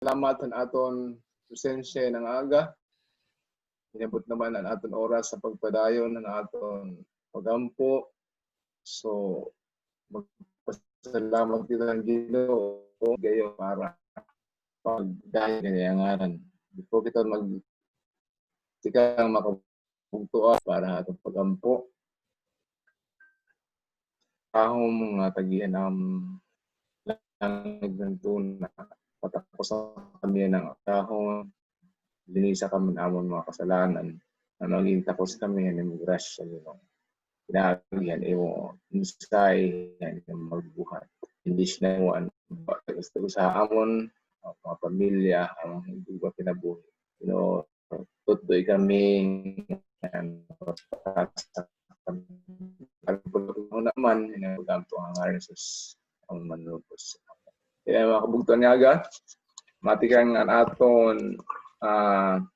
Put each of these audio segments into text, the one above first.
salamat ang aton presensya ng aga. Inabot naman ang aton oras sa pagpadayon ng aton pagampo. So, magpasalamat kita ng Ginoo gayo para pagdahil kanayangaran. Before kita tikang makapugtuan para atong pagampo. Ahong mga tagihan langit ng tuna, patapos kami ng ahong, linisa kami amon mga kasalanan, naging tapos kami ng grasya nyo. Pinahalihan mo, insay, yung magbuhat. Hindi siya naman, gusto sa amon, mga pamilya, ang hindi ba pinabuhi. Tutoy kami, naman, pagkampo ang Arisus, ang manupos. Kaya mga kabugtuan niya aga, matikang ang aton,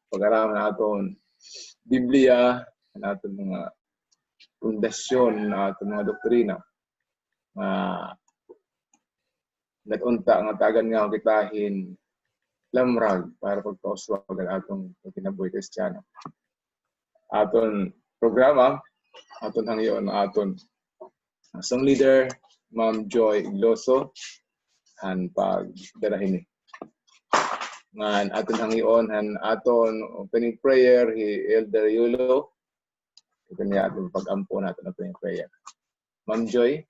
pag-araman aton Biblia, ang aton mga pundasyon, ang aton mga doktrina. Natunta ang tagan nga kitahin lamrag para pagpauswag ang atong kinabuhi Kristiyano. Aton programa, aton hangyon aton song leader, Ma'am Joy Igloso, han pagdarahin ni. Ngan aton hangyon han aton opening prayer hi Elder Yulo. Ito niya aton pag-ampo natin opening prayer. Ma'am Joy,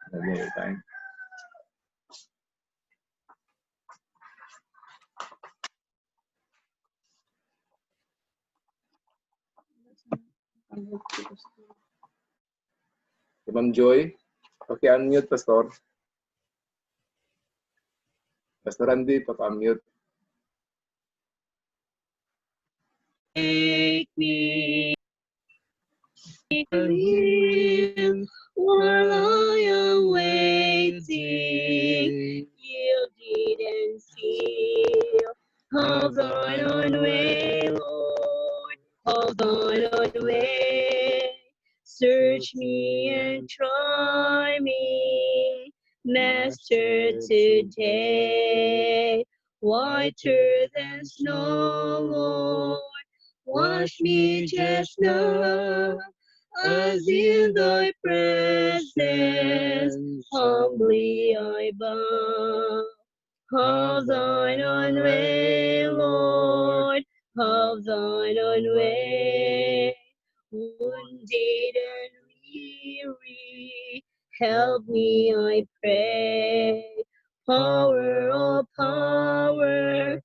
ano time? Ma'am Joy, paki-unmute, Pastor. Pastor Randy, paki-unmute. Take me in while I am waiting, yielded and still. Hold on way, Lord, hold on way. Search me and try me, Master, today. Whiter than snow, Lord, wash me just now, as in thy presence humbly I bow. Have thine own way, Lord, have thine own way. Wounded and weary, help me, I pray. Power, oh power,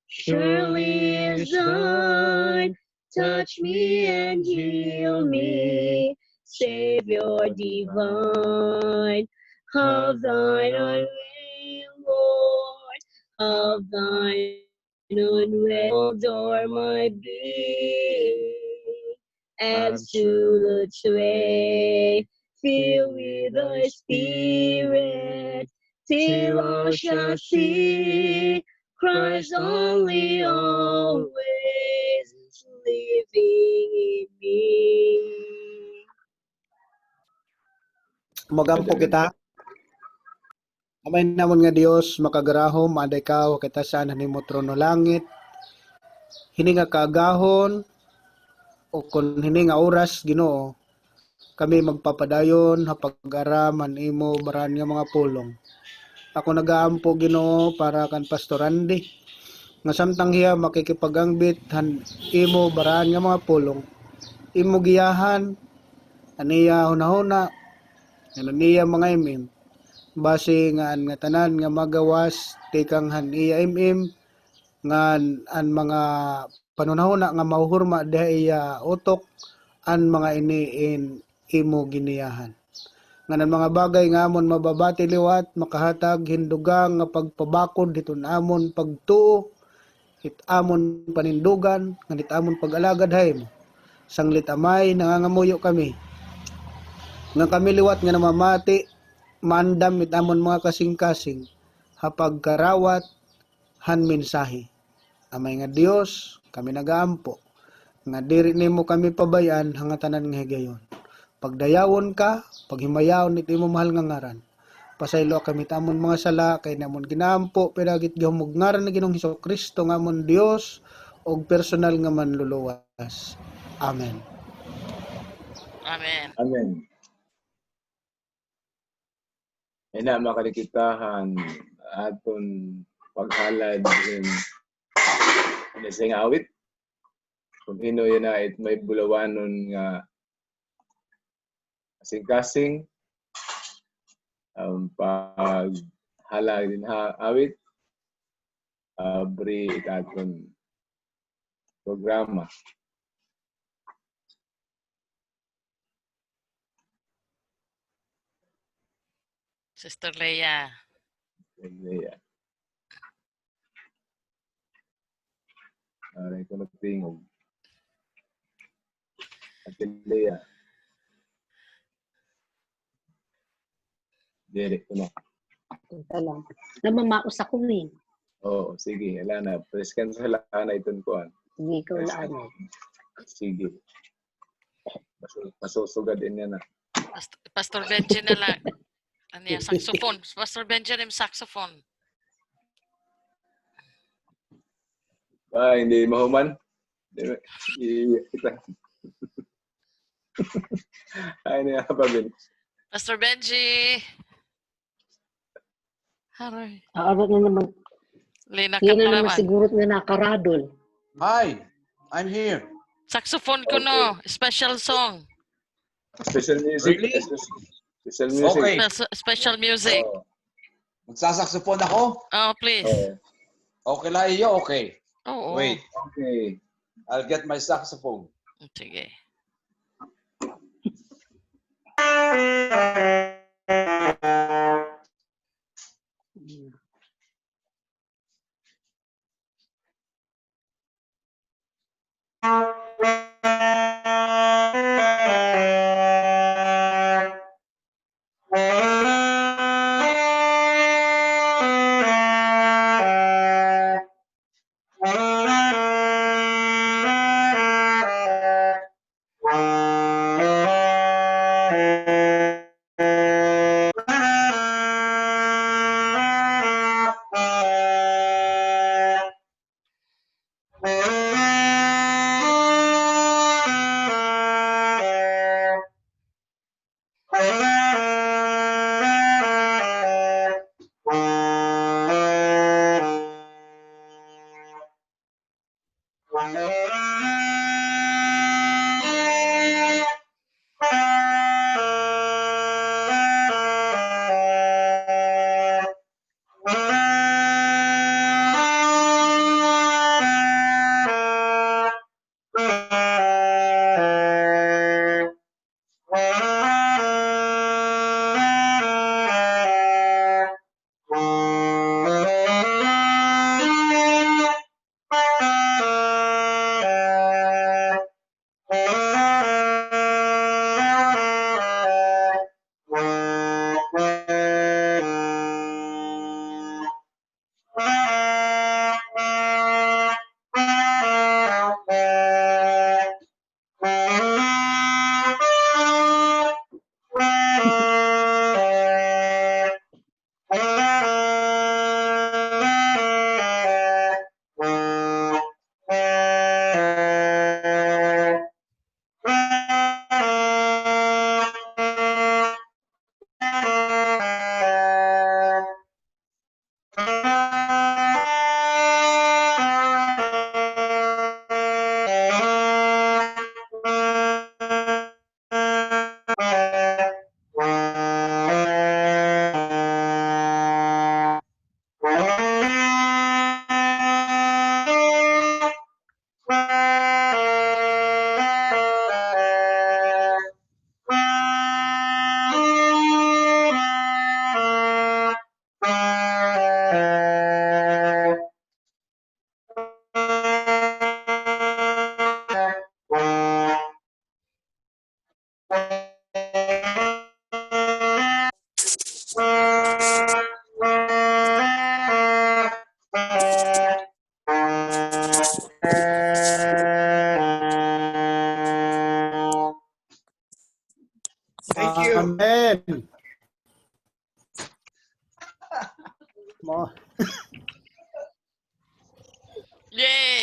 surely is thine. Touch me and heal me, Savior divine. Have thine own way, Lord, have thine own way. Adore my being, absolute sway. Fill with thy spirit, till all shall see Christ only, always living in me. Magampo kita. Amay namon nga Dios makagarahom aday kaw kita saan nimo trono langit. Hini nga kaagahon o kun hini nga oras Ginoo kami magpapadayon hapag-araman imo baran nga mga pulong. Ako nagaampo Ginoo para kan Pastor Randy nga samtang hiya makikipagangbit han imo baran nga mga pulong. Imo giyahan aniya hunahuna aniya mga imim base nga an nga tanan nga magawas tikang han iya imim nga an mga panunahuna nga mauhurma diha utok an mga iniin imo giniyahan. Nganan mga bagay nga amon mababati liwat makahatag hindugang nga pagpabakod diton amon pagtuo hit amon panindugan nganit amon pag-alagad haymo sanglit amay nangangamuyo kami nga kami liwat nga namamati mandam it amon mga kasing-kasing hapag karawat han mensahe amay nga Dios kami nagaampo nga diri nimo kami pabayan hangatanan nga higayon. Pagdayawon ka, paghimayawon iti imo mahal nga ngaran. Pasaylo kami tamon mga sala kay namon ginampo pinagit gihumog ngaran na Ginoong Hesukristo nga amon Dios og personal nga manluluwas. Amen. Amen. Amen. Ina makalikitahan aton paghalad in sing awit kung hino yun na it may bulawanon nga kasing-kasing paghalad din awit bri aton programa. Sister Leia. Leia. Aray ko nagtingog. Ate Leia. Direct ko na. Ito lang. Namamaos ako eh. Oo, sige. Wala na. Preskan sa lakan na iton ko. Sige, ikaw laan eh. Sige. Masusugad din yan na. Pastor Benji na lang. Ano yan? Saxophone. Pastor Benji yung saxophone. Hindi mahuman. Ay, niya pa din. Pastor Benji. Haroy. Aawag na naman. Lina ka Yan na na naman naman. siguro na nakaradol. Hi, I'm here. Saxophone ko no. Special song. Special music. Really? Special music. Okay. Special music. Oo. Magsasaxophone ako? Oh, please. Oo. Okay lang iyo, okay. Oo. Wait, Okay. I'll get my saxophone. Sige.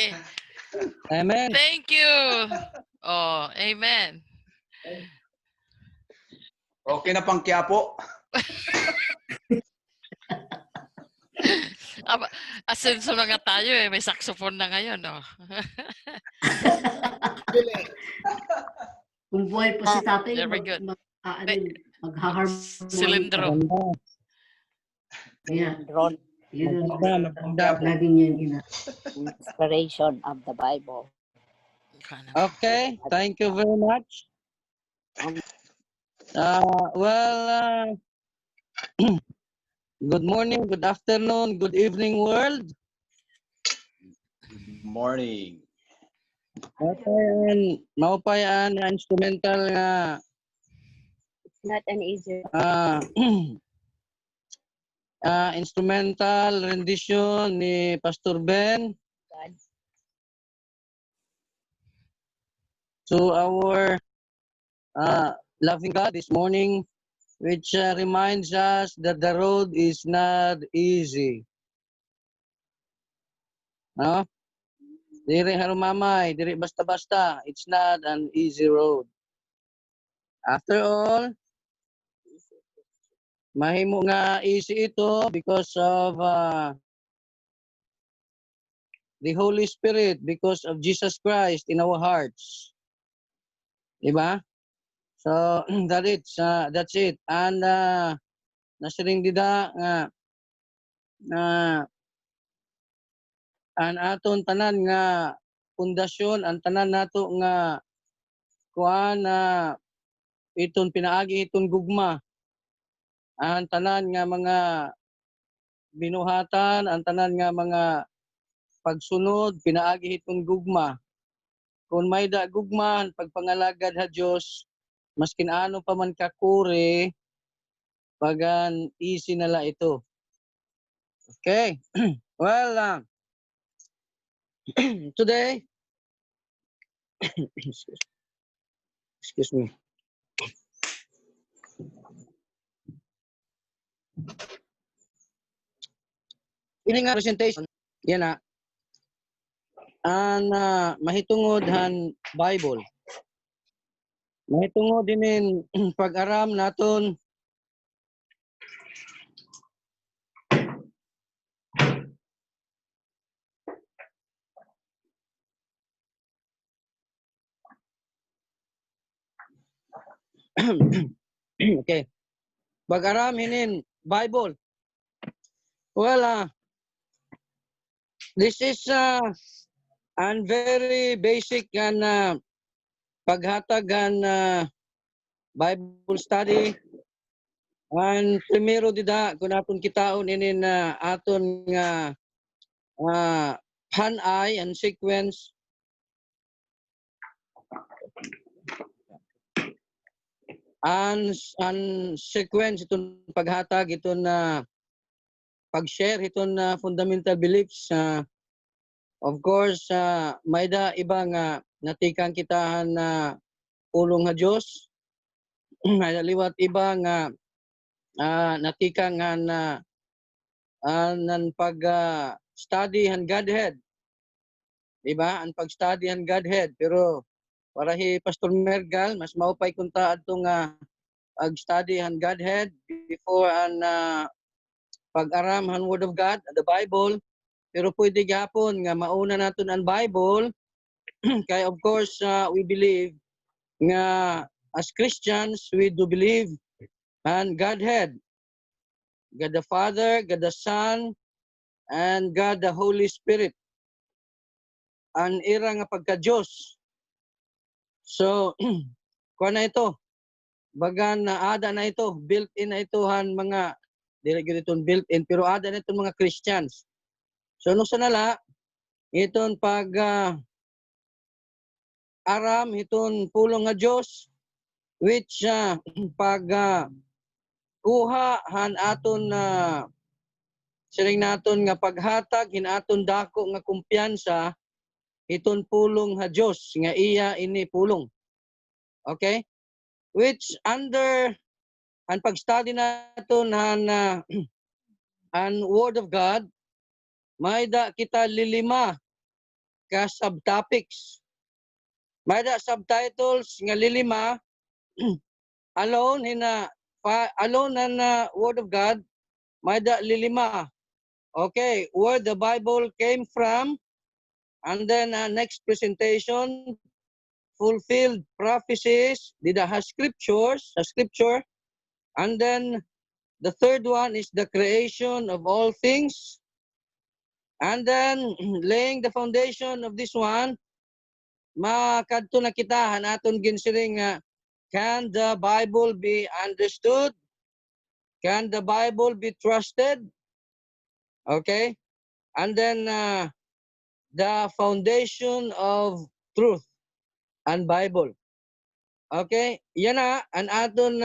Okay. Amen. Thank you. Oh, amen. Okay na pang Quiapo. Asenso na nga tayo eh. May saxophone na ngayon, oh. Kung buhay pa si tatay, Very good. maghaharmony. Silindro. Maganda. Yan. Drone Yun ang Maganda. Maganda. lagi niyan inspiration of the Bible. Okay, thank you very much. Good morning, good afternoon, good evening, world. Good morning. Maupayan nga instrumental nga Not an easy. Instrumental rendition ni Pastor Ben God. to our loving God this morning, which reminds us that the road is not easy. No? Diri harumamay, diri basta-basta. It's not an easy road. After all, mahimo nga easy ito because of the Holy Spirit, because of Jesus Christ in our hearts. Diba? So that's it. And nasiring dida nga an aton tanan nga pundasyon, ang tanan nato nga kuan iton pinaagi iton gugma. Ang tanan nga mga binuhatan, ang tanan nga mga pagsunod pinaagi iton gugma. Kung may da gugma pagpangalagad ha Dios, maskin ano pa man kakure, pagan easy nala ito. Okay. Well, today, excuse me. Ini nga presentation, yan na. Ang mahitungod han Bible. Mahitungod din pag-aram naton okay. Pag-aram hinin Bible. Well, this is an very basic and paghatag and Bible study. And primero dida kung aton kitaon inin aton nga hanay and sequence. And sequence itong paghatag iton pag-share iton fundamental beliefs. Of course, may da ibang natikang kitahan na pulong nga Diyos. May liwat ibang natikang na nan pag-study han Godhead. Diba? Ang pag-study han Godhead. Pero para hi Pastor Mergal, mas maupay kunta atong pag-study han Godhead before ang pag-aram han Word of God, the Bible. Pero pwede gapon nga mauna naton ang Bible. Kaya of course, we believe nga as Christians, we do believe and Godhead. God the Father, God the Son, and God the Holy Spirit. Ang ira nga pagka-Diyos. So, kuha na ito. Bagan na ada na ito. Built-in na ito han mga, dili itong built-in, pero ada na itong mga Christians. So, nung sa nala, itong pag aram, itong pulong nga Diyos, which pag kuha han aton siring naton nga paghatag hinaton dako nga kumpiyansa iton pulong ha Dios nga iya ini pulong. Okay? Which under ang pag-study naton han Word of God may da kita lilima ka subtopics. May da subtitles nga lilima alone and Word of God, may da lilima. Okay, where the Bible came from, and then next presentation, fulfilled prophecies, did has scriptures, a scripture, and then the third one is the creation of all things, and then laying the foundation of this one, makadto na kita hanaton ginsiring can the Bible be understood? Can the Bible be trusted? Okay? And then the foundation of truth and Bible. Okay? Yan na ang aton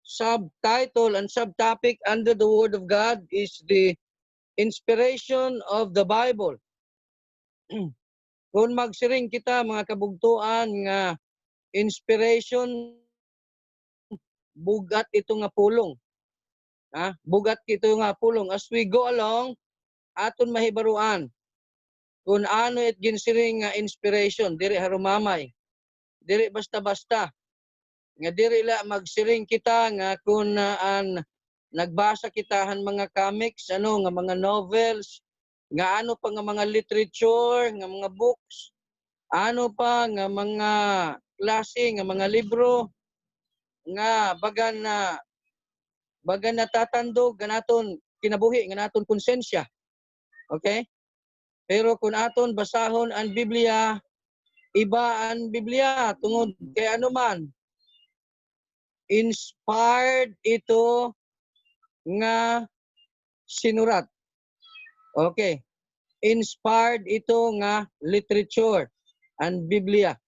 subtitle and subtopic under the Word of God is the inspiration of the Bible. Kung magsiring kita mga kabugtuan nga inspiration, bugat ito nga pulong. Bugat ito nga pulong. As we go along, aton mahibaruan kung ano it ginsiring nga inspiration, diri harumamay. Diri basta-basta. Nga diri la magsiring kita nga kung nagbasa kita han mga comics, nga mga novels, nga ano pa nga mga literature, nga mga books, ano pa nga mga klase, nga mga libro, nga bagan natatandog nga naton kinabuhi, nga naton konsensya. Okay? Pero kung aton basahon ang Biblia, iba ang Biblia tungod kay anuman. Inspired ito nga sinurat. Okay. Inspired ito nga literature and Biblia.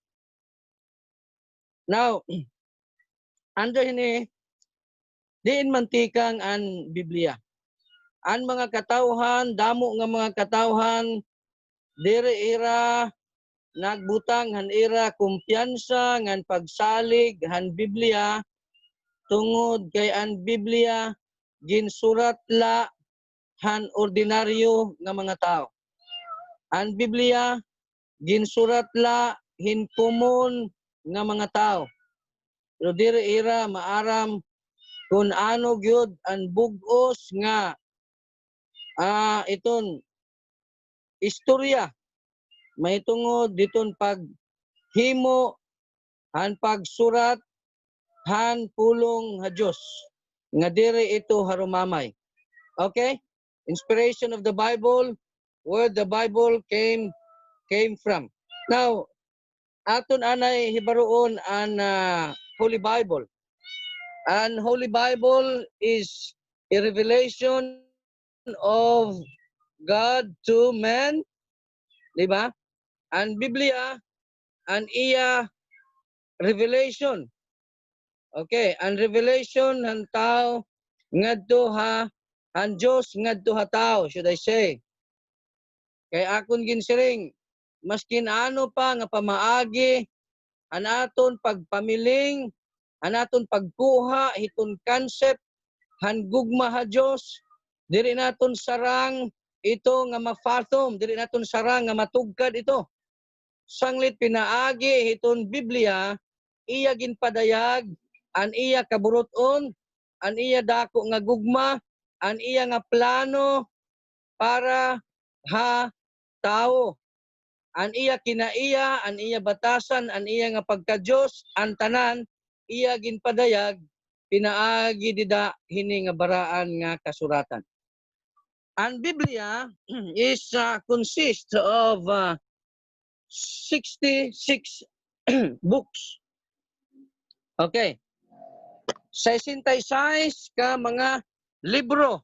Now, under ini, diin mantikang ang Biblia. Ang mga katawhan, damo nga mga katawhan, diri ira nagbutang han ira kumpiyansa ngan pagsalig han Biblia tungod kay ang Biblia ginsurat la han ordinaryo nga mga tao. Ang Biblia ginsurat la hinkumon nga mga tao. Pero diri ira maaram kung ano gyud ang bug-os nga iton istorya mahitungod diton paghimo han pagsurat han pulong ha Dios nga diri ito harumamay. Okay? Inspiration of the Bible, where the Bible came from. Now, aton anay hibaruon ang Holy Bible. And Holy Bible is a revelation of God to man, di ba? Ang Biblia, ang iya revelation. Okay, ang revelation ng tao ngadto ha, ang Dios ngadto ha tao, should I say. Kay akon ginsiring, maskin ano pa nga pamaagi, anaton pagpamiling, anaton pagkuha, hiton concept, han gugma ha Dios, diri naton sarang ito nga ma-fathom, diri naton sarang nga matugkad ito. Sanglit pinaagi hiton Biblia, iya ginpadayag, an iya kaburuton, an iya dako nga gugma, an iya nga plano para ha tao. An iya kinaiya, an iya batasan, an iya nga pagka-Dios, ang tanan iya ginpadayag, pinaagi dida hini nga baraan nga kasuratan. Ang Biblia is consists of 66 books. Okay. 66 ka mga libro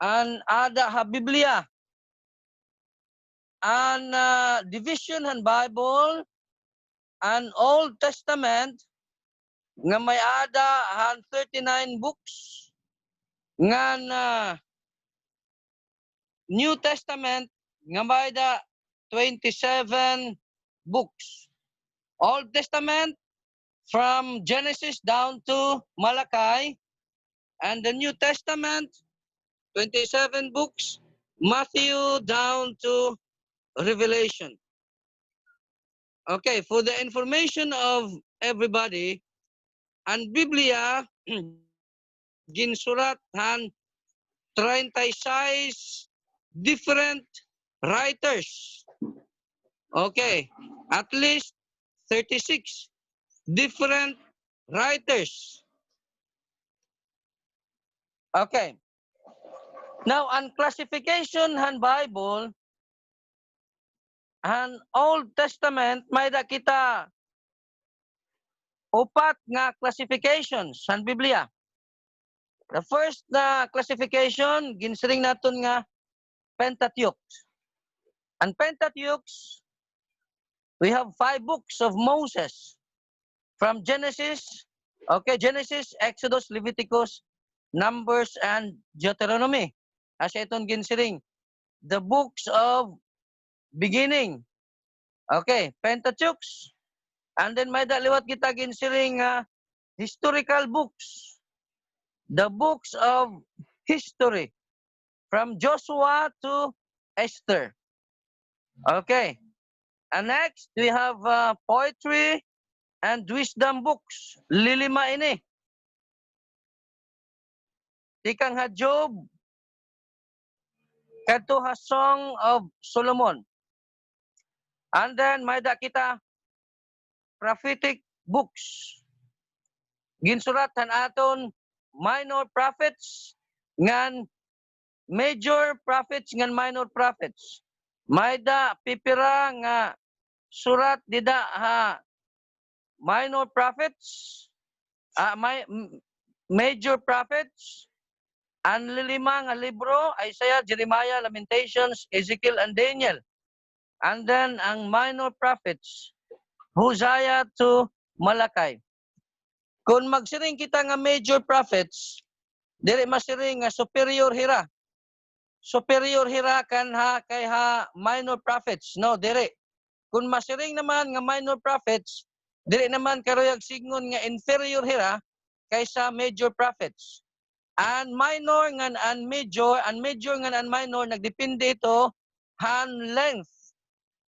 an ada ha Biblia. An division han Bible an Old Testament nga may ada han 39 books ngan New Testament nga may da 27 books. Old Testament from Genesis down to Malachi, and the New Testament 27 books, Matthew down to Revelation. Okay, for the information of everybody, ang Biblia ginsurat han 36 different writers. Okay, at least 36 different writers. Okay. Now, ang classification han Bible, han Old Testament, may da kita upat nga classifications han Biblia. The first na classification, ginsiring naton nga Pentateuch. Ang Pentateuch, we have 5 books of Moses. From Genesis, okay, Genesis, Exodus, Leviticus, Numbers, and Deuteronomy. As itong ginsiring, the books of beginning. Okay, Pentateuch. And then may daliwat kita ginsiring historical books. The books of history. From Joshua to Esther. Okay. And next, we have poetry and wisdom books. Lilima ini. Tikang ha Job, kadto ha Song of Solomon. And then may da kita prophetic books. Ginsurat han aton minor prophets ngan major prophets ngan minor prophets. May da pipira nga surat dida ha minor prophets, major prophets, ang lilima nga libro, Isaiah, Jeremiah, Lamentations, Ezekiel, and Daniel. And then ang minor prophets, Hosea to Malachi. Kung magsiring kita nga major prophets, dili masiring nga superior hira. Superior hira kan ha kay ha minor prophets. No, dili. Kung masiring naman nga minor prophets, dili naman karoyag signon nga inferior hira kaysa major prophets. And minor ngan and major ngan and minor nagdepende ito han length,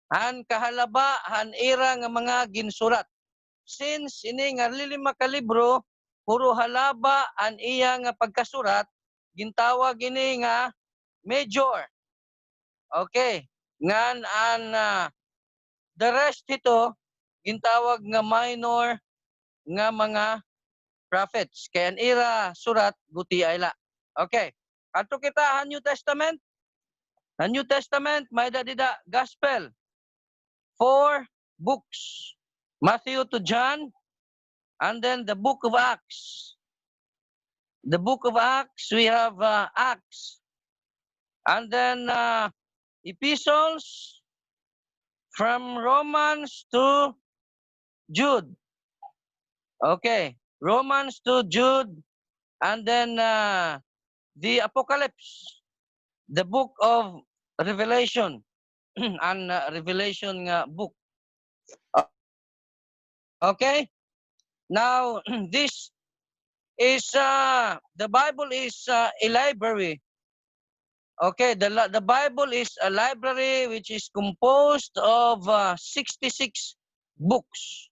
han kahalaba, han era nga mga ginsurat. Since ini nga lilima ka libro, puro halaba an iya nga pagkasurat, gintawag ini nga major. Okay. Ngan an the rest ito, gintawag nga minor nga mga prophets. Kaya an ira surat, guti ayla. Okay. Ato kita ang New Testament. Ang New Testament, may dida gospel. 4 books. Matthew to John, and then the book of Acts. The book of Acts, we have Acts. And then epistles from Romans to Jude. Okay, Romans to Jude, and then the Apocalypse, the book of Revelation, and Revelation book. Okay, now this is the Bible is a library. Okay, the Bible is a library which is composed of 66 books.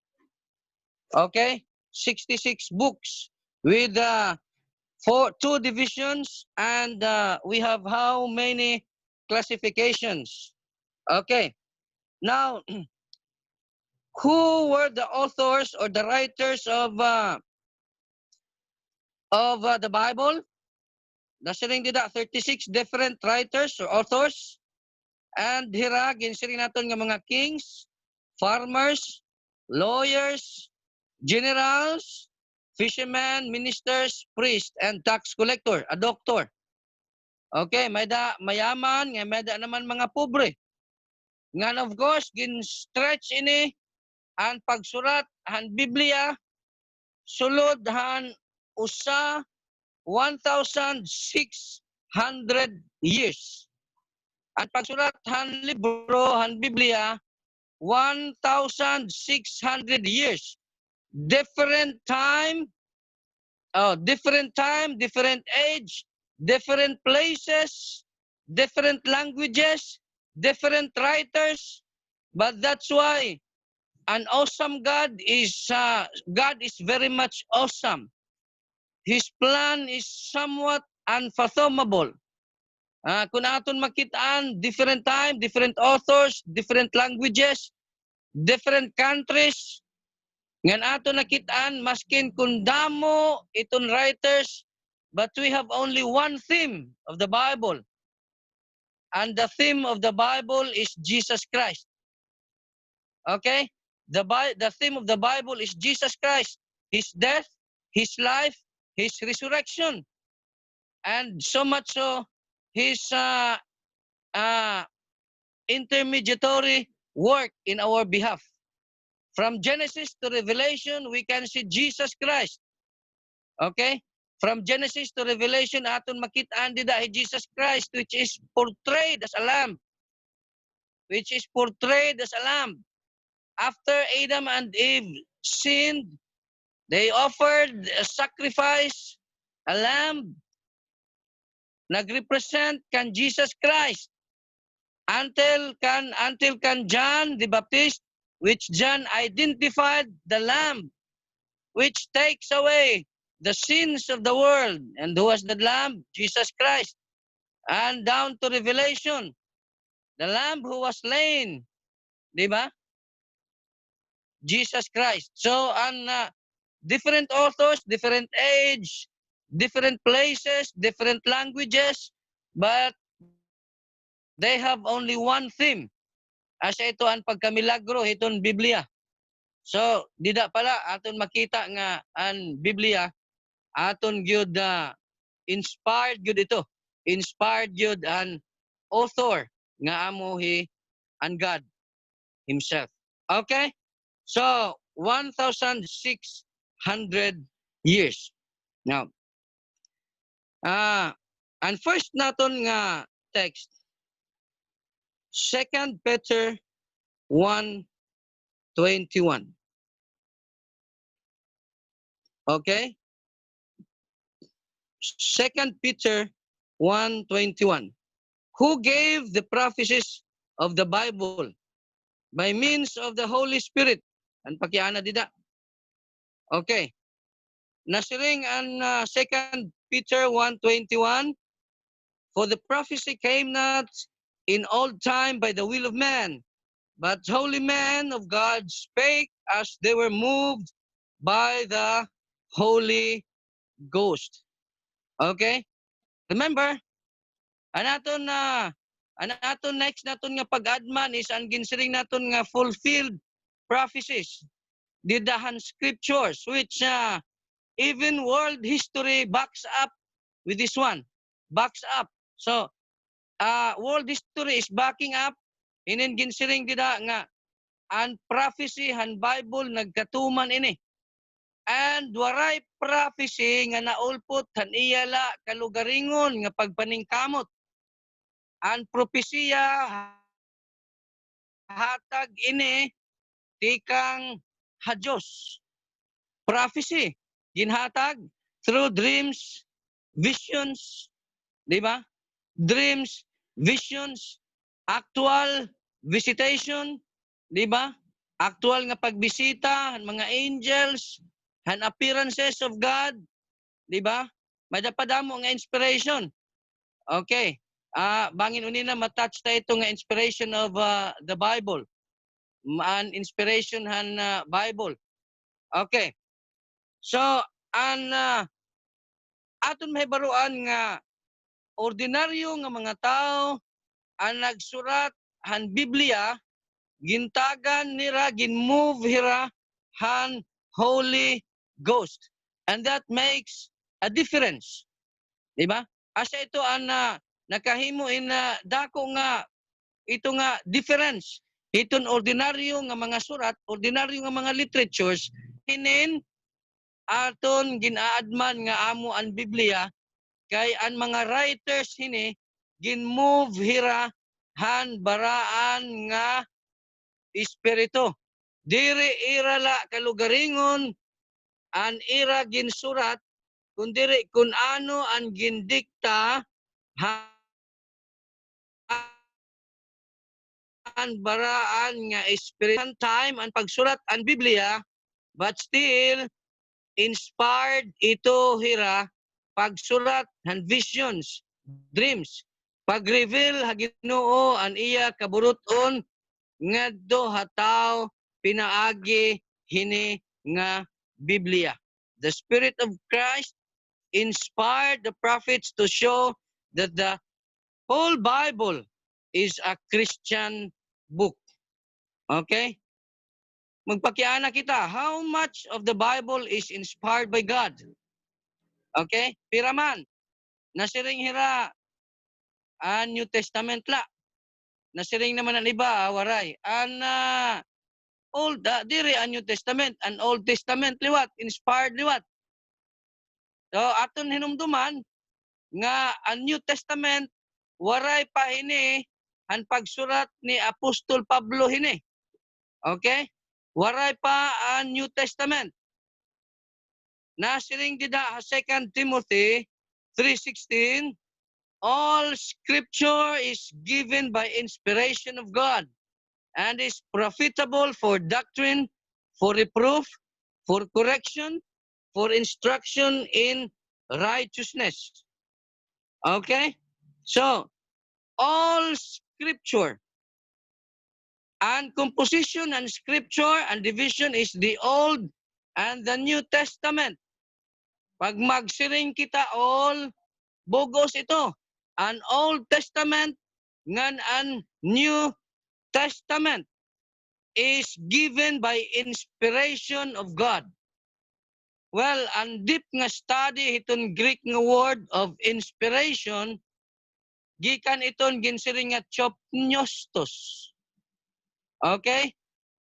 Okay, 66 books with 2 divisions, and we have how many classifications? Okay, now who were the authors or the writers of the Bible? Nasiring dida 36 different writers or authors. And hira ginsiring naton nga mga kings, farmers, lawyers, generals, fishermen, ministers, priests, and tax collector, a doctor. Okay, may da mayaman, nga may da naman mga pobre. Nga of course, gin-stretch ini ang pagsurat, ang Biblia, sulod han usa 1,600 years. Ang pagsurat han libro, han Biblia, 1,600 years. Different time, different age, different places, different languages, different writers, but that's why an awesome God is very much awesome. His plan is somewhat unfathomable. Kung aton makitaan, different time, different authors, different languages, different countries, ngan aton nakitaan, maskin kung damo iton writers, but we have only one theme of the Bible. And the theme of the Bible is Jesus Christ. Okay? The theme of the Bible is Jesus Christ. His death, His life, His resurrection. And so much so, His intermediary work in our behalf. From Genesis to Revelation, we can see Jesus Christ. Okay? From Genesis to Revelation, aton makitaan dida Jesus Christ, which is portrayed as a lamb. Which is portrayed as a lamb. After Adam and Eve sinned, they offered a sacrifice, a lamb, nagrepresent kan Jesus Christ. Until kan John the Baptist, which John identified the lamb, which takes away the sins of the world. And who was the lamb? Jesus Christ. And down to Revelation, the lamb who was slain, di ba? Jesus Christ. So, different authors, different age, different places, different languages, but they have only one theme. Asa ito ang pagkamilagro, itong Biblia. So, dida pala, aton makita nga ang Biblia, aton gyud inspired gyud ito. Inspired gyud ang author nga amohi ang God Himself. Okay? So, 1,600 years. Now, ang first naton nga text, 2 Peter 1:21. Okay? 2 Peter 1:21. Who gave the prophecies of the Bible by means of the Holy Spirit? Ang pakiana dida. Okay. Nasiring ang 2 Peter 1:21. For the prophecy came not in old time by the will of man, but holy men of God spake as they were moved by the Holy Ghost. Okay? Remember, anaton next naton nga pag-adman is ang ginsiring naton nga fulfilled prophecies. Didahan scriptures which even world history backs up with this one. Backs up. So, world history is backing up. Inin ginsiring dida nga ang prophecy han Bible nagkatuman ini. And waray prophecy nga naulpot han iyala kalugaringon nga pagpaningkamot. Ang propesya hatag ini tikang hadiyos. Prophecy ginhatag through dreams, visions, di ba? Dreams, visions, actual visitation, di ba? Actual nga pagbisita, mga angels, han appearances of God, di ba? Madapadamo nga inspiration. Okay. Bangin unina matouch ta ito nga inspiration of the Bible. An inspiration han Bible. Okay. So, aton mahibaruan nga ordinaryo nga mga tao ang nagsurat han Biblia, gintagan nira, ginmove hira han Holy Ghost. And that makes a difference. Diba? Asa ito ang nakahimo in dako nga ito nga difference. Itong ordinaryo nga mga surat, ordinaryo nga mga literatures, inin aton ginaadman nga amo ang Biblia kay ang mga writers hini ginmove hira han baraan nga espiritu. Diri irala kalugaringon an ira ginsurat kundiri kun ano ang gindikta baraan nga espiritan time ang pagsulat ang Biblia, but still inspired ito hira pagsulat ng visions, dreams, pag-reveal ha Ginoo ang iya kaburuton ngadto hataw pinaagi hini nga Biblia. The Spirit of Christ inspired the prophets to show that the whole Bible is a Christian book. Okay? Magpakiana kita, how much of the Bible is inspired by God? Okay? Piraman, nasiring hira ang New Testament la. Nasiring naman ang iba, waray. Old, diri ang New Testament, ang Old Testament liwat, inspired liwat. So, aton hinumduman, nga ang New Testament, waray pa hini, ang pagsurat ni Apostol Pablo hini. Okay? Waray pa ang New Testament. Nasiring dida 2 Timothy 3:16, all scripture is given by inspiration of God and is profitable for doctrine, for reproof, for correction, for instruction in righteousness. Okay? So, all scripture and composition and scripture and division is the Old and the New Testament. Pag magsiring kita all, bugos ito. An Old Testament ngan an New Testament is given by inspiration of God. Well, ang deep nga study itong Greek nga word of inspiration, gikan iton ginsiring nga chopniostos. Okay?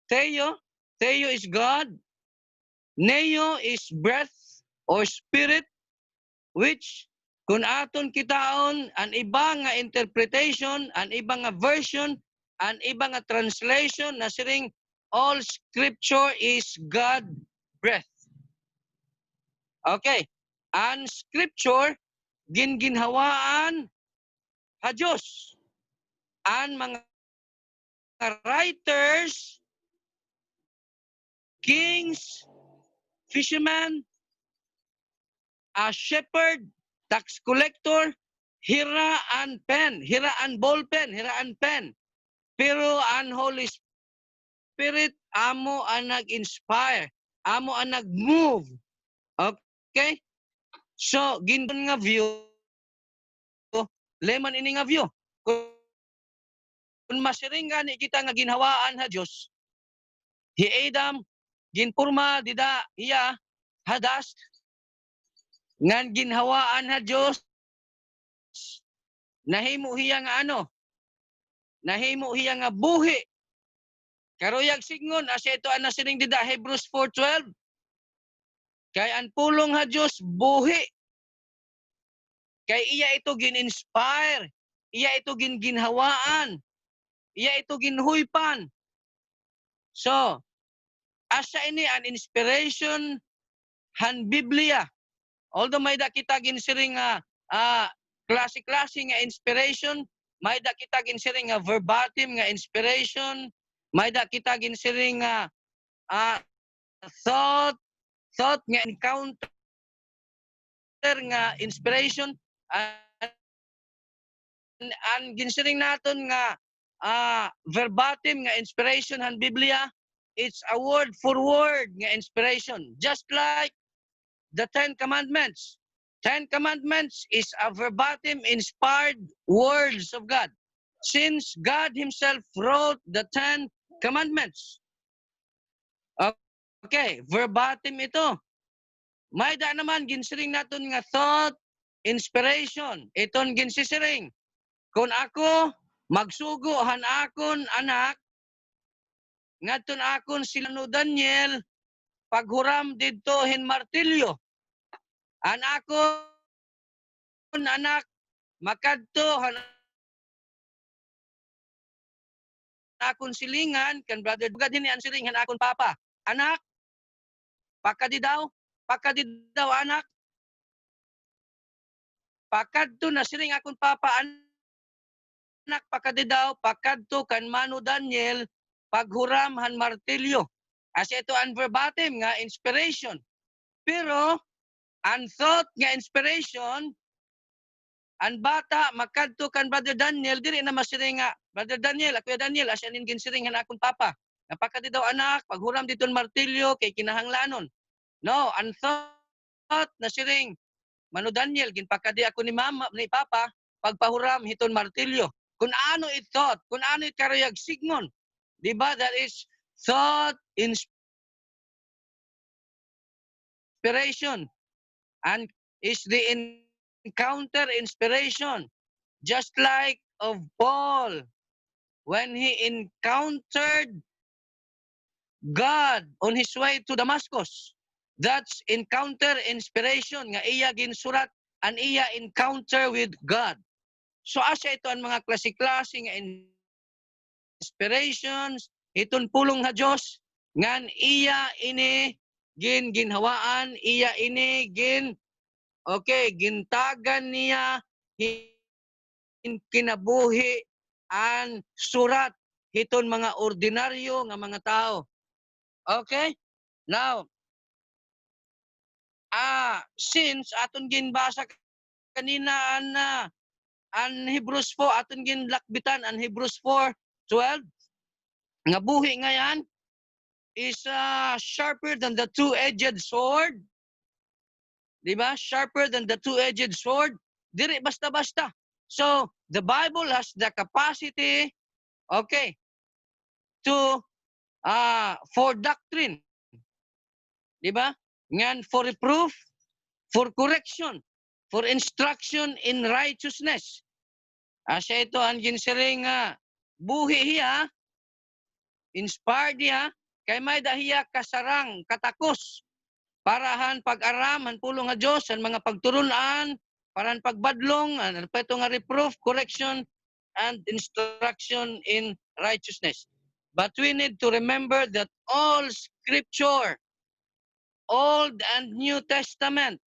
Theo is God. Neo is breath or spirit, which kung aton kitaon, ang iba nga interpretation, ang iba nga version, ang iba nga translation, na siring all scripture is God breath. Okay. Ang scripture, ginginhawaan ha Diyos. Ang mga writers, kings, fishermen, a shepherd, tax collector, hira and pen, hira and ball pen, hira and pen. Pero ang Holy Spirit, amo ang nag-inspire, amo ang nag-move. Okay? So, gindon nga view, leman ini nga view. Kung masiring gani kita nga ginhawaan ha Diyos, hi Adam, ginpurma, dida, iya, hadas, ngan ginhawaan ha Diyos, nahimo hiya nga ano, nahimo hiya nga buhi. Karuyag signon, asya ito ang nasiring dida, Hebrews 4:12. Kay ang pulong ha Diyos, buhi. Kay iya ito gin-inspire, iya ito ginhawaan, iya ito ginhuypan. So, asa ini an inspiration han Biblia. Although may da kita ginsiring nga klase-klase nga inspiration, may da kita ginsiring nga verbatim nga inspiration, may da kita ginsiring nga thought nga encounter nga inspiration, and ginsiring naton nga verbatim nga inspiration han Biblia. It's a word for word nga inspiration, just like the 10 Commandments. 10 Commandments is a verbatim inspired words of God, since God Himself wrote the 10 Commandments. Okay, verbatim ito. May da naman ginsiring naton nga thought, inspiration. Iton ginsisiring. Kung ako magsugo han akon anak, ngadton akon sila no Daniel, paghuram didto hin martilyo. An akon anak makadto han akon silingan kan brother dugad hini ang siling han akon papa. Anak, pakadi daw anak. Pakadto na siling akon papa anak pakadidaw pakadto kan Mano Daniel paghuram han martilyo. As ito ang verbatim nga inspiration. Pero ang thought nga inspiration, ang bata makadto kan Brother Daniel diri na masiring nga Brother Daniel, ako Daniel, asya nin ginsiring han akong papa. Napakadidaw anak paghuram diton martilyo kay kinahanglanon. No, ang thought na siring Mano Daniel, ginpakadi ako ni mama, ni papa, pagpahuram hiton martilyo. Kung ano it thought, kung ano it karayag sigmon. Di ba? That is thought inspiration. And is the encounter inspiration. Just like of Paul, when he encountered God on his way to Damascus. That's encounter inspiration nga iya ginsurat an iya encounter with God. So asa ito ang mga klase-klase nga inspirations iton pulong nga Dios ngan iya ini ginhawaan, iya ini gintagan niya kinabuhi ang surat iton mga ordinaryo nga mga tao. Okay? Now, since aton ginbasa kanina an Hebrews 4 aton ginlakbitan an Hebrews 4:12 nga buhi nga yan is sharper than the two-edged sword. Di ba? Sharper than the two-edged sword. Diri basta-basta. So, the Bible has the capacity to for doctrine. Di ba? Ngan for reproof, for correction, for instruction in righteousness. Siya ito ang ginsiring buhi hiya, inspired hiya, kay may dahiya kasarang, katakos, parahan pag-aram, han pulong nga Diyos, ang mga pagturunan, parahan pagbadlong, ano pa ito nga reproof, correction, and instruction in righteousness. But we need to remember that all scripture, Old and New Testament,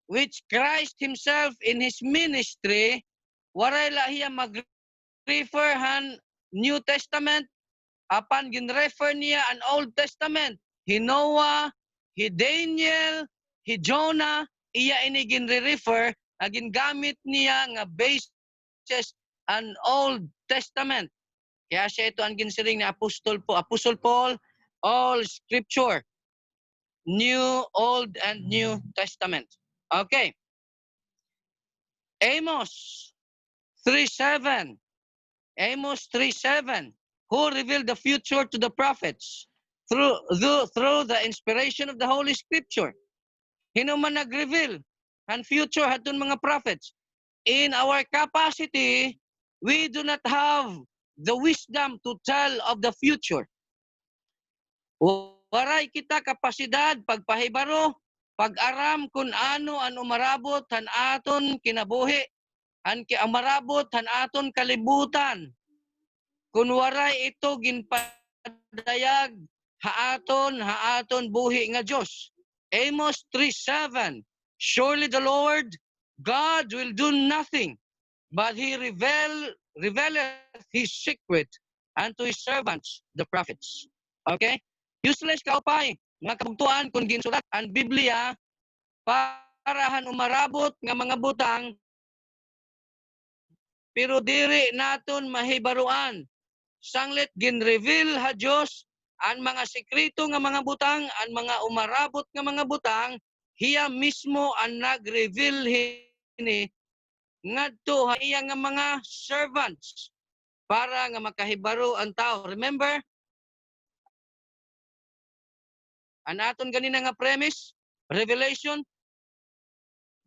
which Christ Himself in His ministry, waray lahiya mag-refer han New Testament, apan gin-refer niya an Old Testament. Hi Noah, hi Daniel, hi Jonah, iya ini gin-refer, gingamit niya nga basis an Old Testament. Kaya siya ito ang ginsiring ni Apostle Paul, all scripture. New, Old, and New Testament. Okay. Amos 3:7. Amos 3:7. Who revealed the future to the prophets through the inspiration of the Holy Scripture. Hino man nag-reveal ang future hatun mga prophets. In our capacity, we do not have the wisdom to tell of the future. Waray kita kapasidad pagpahibaro, pag-aram kung ano ang umarabot han aton kinabuhi, ang umarabot han aton kalibutan. Kung waray ito ginpadayag haaton buhi nga Dios. Amos 3:7. Surely the Lord God will do nothing, but He revealeth His secret unto His servants, the prophets. Okay? Useless kaupay, mga kabugtuan kung ginsulat ang Biblia parahan umarabot nga mga butang, pero diri naton mahibaruan. Sanglit gin-reveal ha Dios ang mga sekreto nga mga butang, ang mga umarabot nga mga butang, hiya mismo ang nag-reveal hini ngadto ha iya nga mga servants para nga makahibaro ang tao. Remember? Ang aton ganina nga premise, revelation,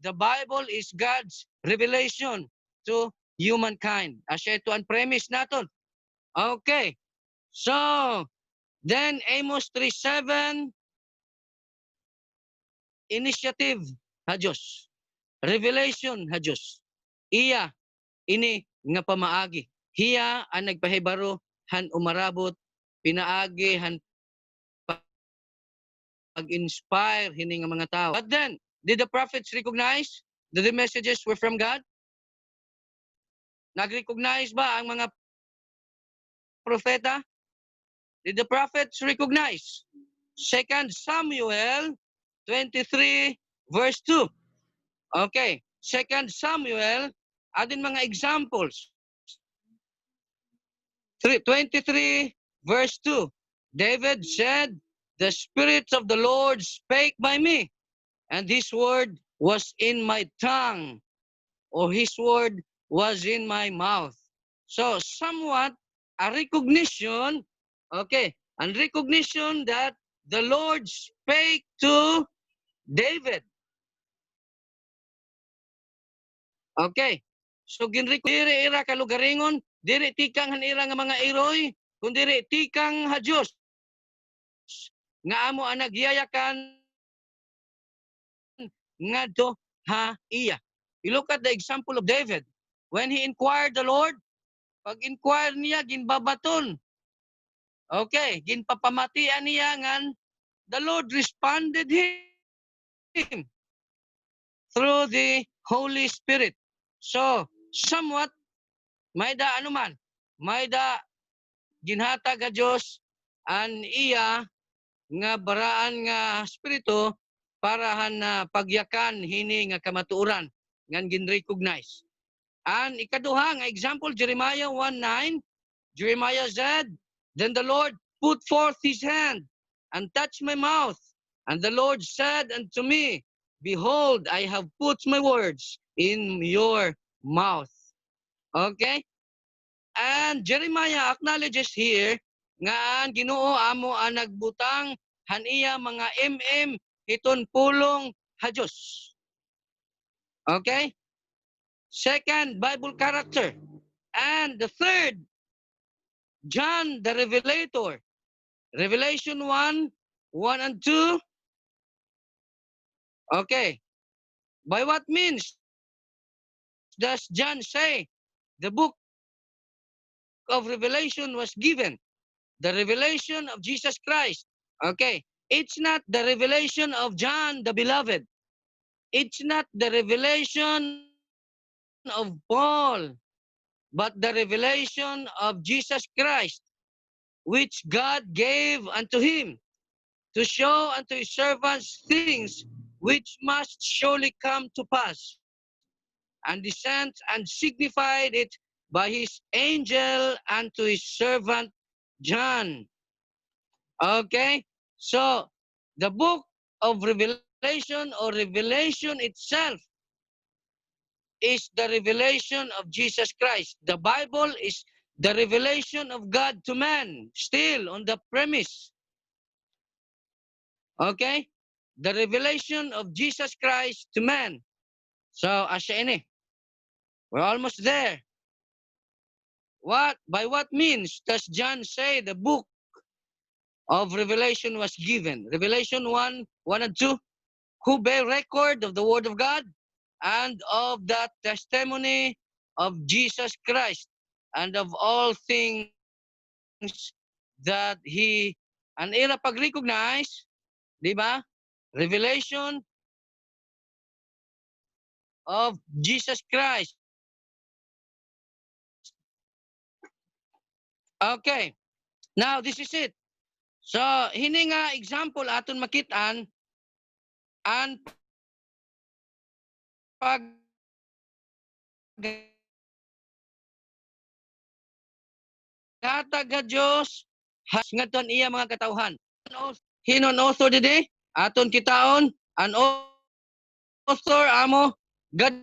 the Bible is God's revelation to humankind. Asya ito ang premise naton. Okay. So, then Amos 3:7, initiative ha Diyos. Revelation ha Diyos. Iya, ini nga pamaagi. Hiya ang nagpahibaro, han umarabot, pinaagi, han pag-inspire hini nga mga tao. But then, did the prophets recognize that the messages were from God? Nag-recognize ba ang mga propeta? Did the prophets recognize? 2 Samuel 23 verse 2. Okay. 2 Samuel, adin mga examples. 23 verse 2. David said, "The Spirit of the Lord spake by me, and His word was in my tongue," or His word was in my mouth. So, somewhat a recognition, okay, a recognition that the Lord spake to David. Okay. So, diri ira kalugaringon, diri tikang hanira nga mga iroy, kung diri tikang ha Diyos, nga amo ang nagyayakan nga do ha iya. You look at the example of David. When he inquired the Lord, pag inquire niya, ginbabaton. Okay, ginpapamatian niya ngan, the Lord responded him through the Holy Spirit. So, somewhat, may da anuman, may da ginhatag nga Diyos an iya nga baraan nga spirito para na pagyakan hini nga kamatuoran ngan gin-recognize. And ikaduha nga example, Jeremiah 1:9, Jeremiah said, "Then the Lord put forth his hand and touched my mouth. And the Lord said unto me, Behold, I have put my words in your mouth." Okay? And Jeremiah acknowledges here nga ang Ginoo amo ang nagbutang haniya mga hiton pulong ha Diyos. Okay? Second, Bible character. And the third, John the Revelator. Revelation 1 and 2. Okay. By what means does John say the book of Revelation was given? The revelation of Jesus Christ. Okay. It's not the revelation of John the Beloved. It's not the revelation of Paul, but the revelation of Jesus Christ, which God gave unto him to show unto his servants things which must surely come to pass, and he sent and signified it by his angel unto his servant John. Okay? So, the book of Revelation or Revelation itself is the revelation of Jesus Christ. The Bible is the revelation of God to man, still on the premise. Okay? The revelation of Jesus Christ to man. So, asya ini. We're almost there. By what means does John say the book of Revelation was given? Revelation 1 and 2, who bear record of the word of God and of the testimony of Jesus Christ and of all things that he, an era pag-recognize, di ba? Revelation of Jesus Christ. Okay. Now, this is it. So, hini nga example aton makitaan ang pag hatag nga Diyos has ngaton iya mga katawhan. Hinon author didi aton kitaon an author amo God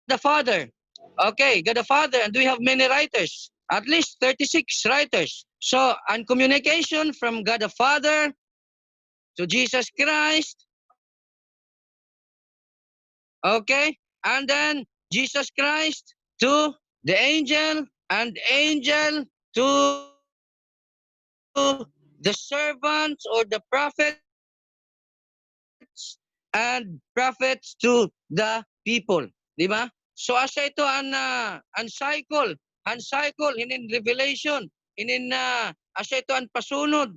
the Father. Okay, God the Father, and we have many writers, at least 36 writers. So, an communication from God the Father to Jesus Christ. Okay, and then Jesus Christ to the angel, and angel to the servants or the prophets, and prophets to the people. Di ba? So asa ito ang cycle, hinin revelation, hinin asa ito ang pasunod.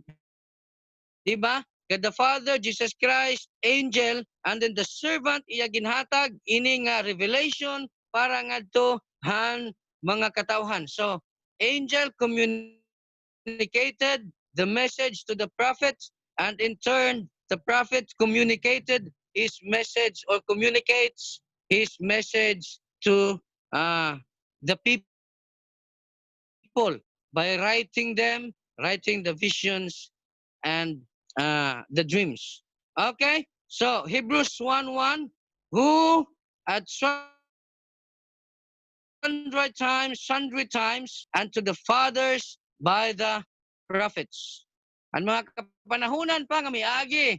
Di ba? God the Father, Jesus Christ, angel, and then the servant iya ginhatag ining revelation para ngadto han mga katawhan. So, angel communicated the message to the prophets, and in turn, the prophet communicated his message or communicates his message to the people by writing the visions and the dreams. Okay? So, Hebrews 1:1, who at sundry times, and to the fathers by the prophets. Ang mga kapanahunan pa nga miagi,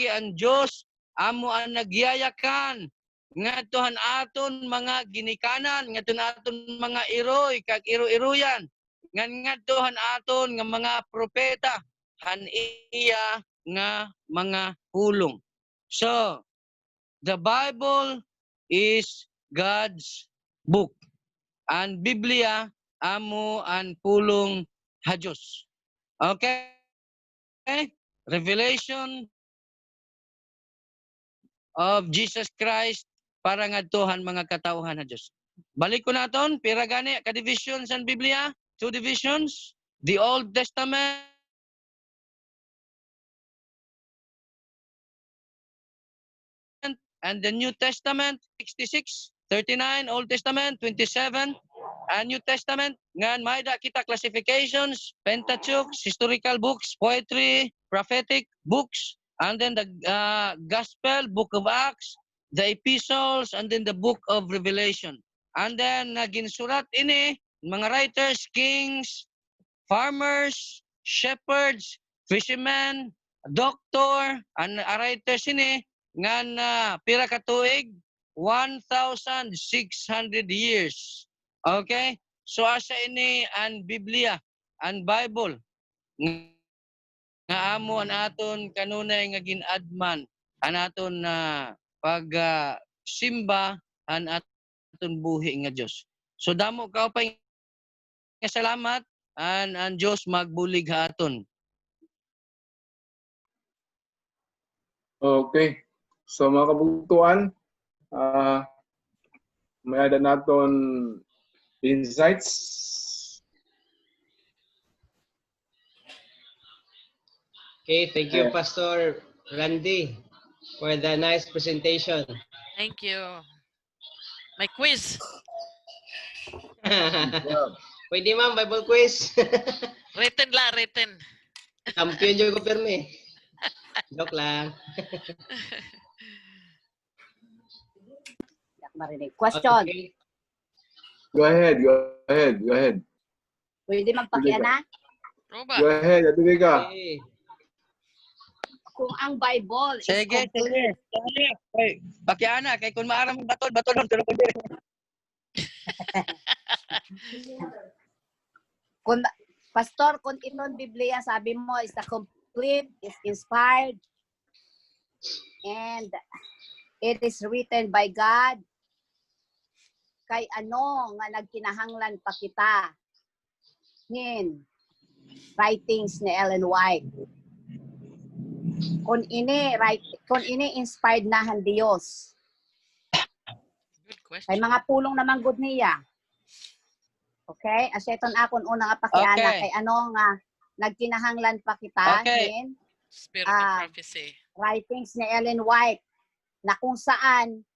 ang Dios amo ang nagyayakan ngadtohan aton mga ginikanan, ngadtohan aton mga iroy kag iro-iruyan, ngadtohan aton nga mga propeta han iya nga mga pulong. So, the Bible is God's book. Ang Biblia amo ang pulong ha Diyos. Okay? Revelation of Jesus Christ para ngadtohan mga katawhan ha Diyos. Balik ko naton, pira gani ka divisions ang Biblia? 2 divisions. The Old Testament and the New Testament, 66, 39, Old Testament, 27, and New Testament. Ngan may da kita classifications, Pentateuch, historical books, poetry, prophetic books, and then the Gospel, Book of Acts, the Epistles, and then the Book of Revelation. And then ginsurat ini, mga writers, kings, farmers, shepherds, fishermen, doctor, and writers ini, ngan pira ka tuig 1,600 years. Okay? So asa ini ang Biblia, ang Bible nga amo an aton kanunay nga ginadman an aton pag simba an aton buhi nga Dios. So damo ka pa nga salamat ang Dios magbulig ha aton. Okay. So mga kabugtuan, may ada naton insights. Okay, thank you, Pastor Randy, for the nice presentation. Thank you. May quiz. Pwede ma'am, Bible quiz. Written la, written. Champion yung ko pirmi. Joke lang. Marinig. Question. Okay. Go ahead. Pwede magpakiana? Roba. Go ahead, atuloy ka. Okay. Kung ang Bible is Sige. Hey, pakiana kay kun maaram batol tulog ko dire. Kung, Pastor, kung itong Biblia, sabi mo, is the complete, is inspired, and it is written by God, kay ano nga nagkinahanglan pa kita nin writings ni Ellen White. Kung ini inspired na han Dios. Good question. Kay mga pulong naman good niya. Okay? Aseton akon una nga pakiana Okay. kay ano nga nagkinahanglan pa kita Okay. nin Spirit of prophecy. writings ni Ellen White na kung saan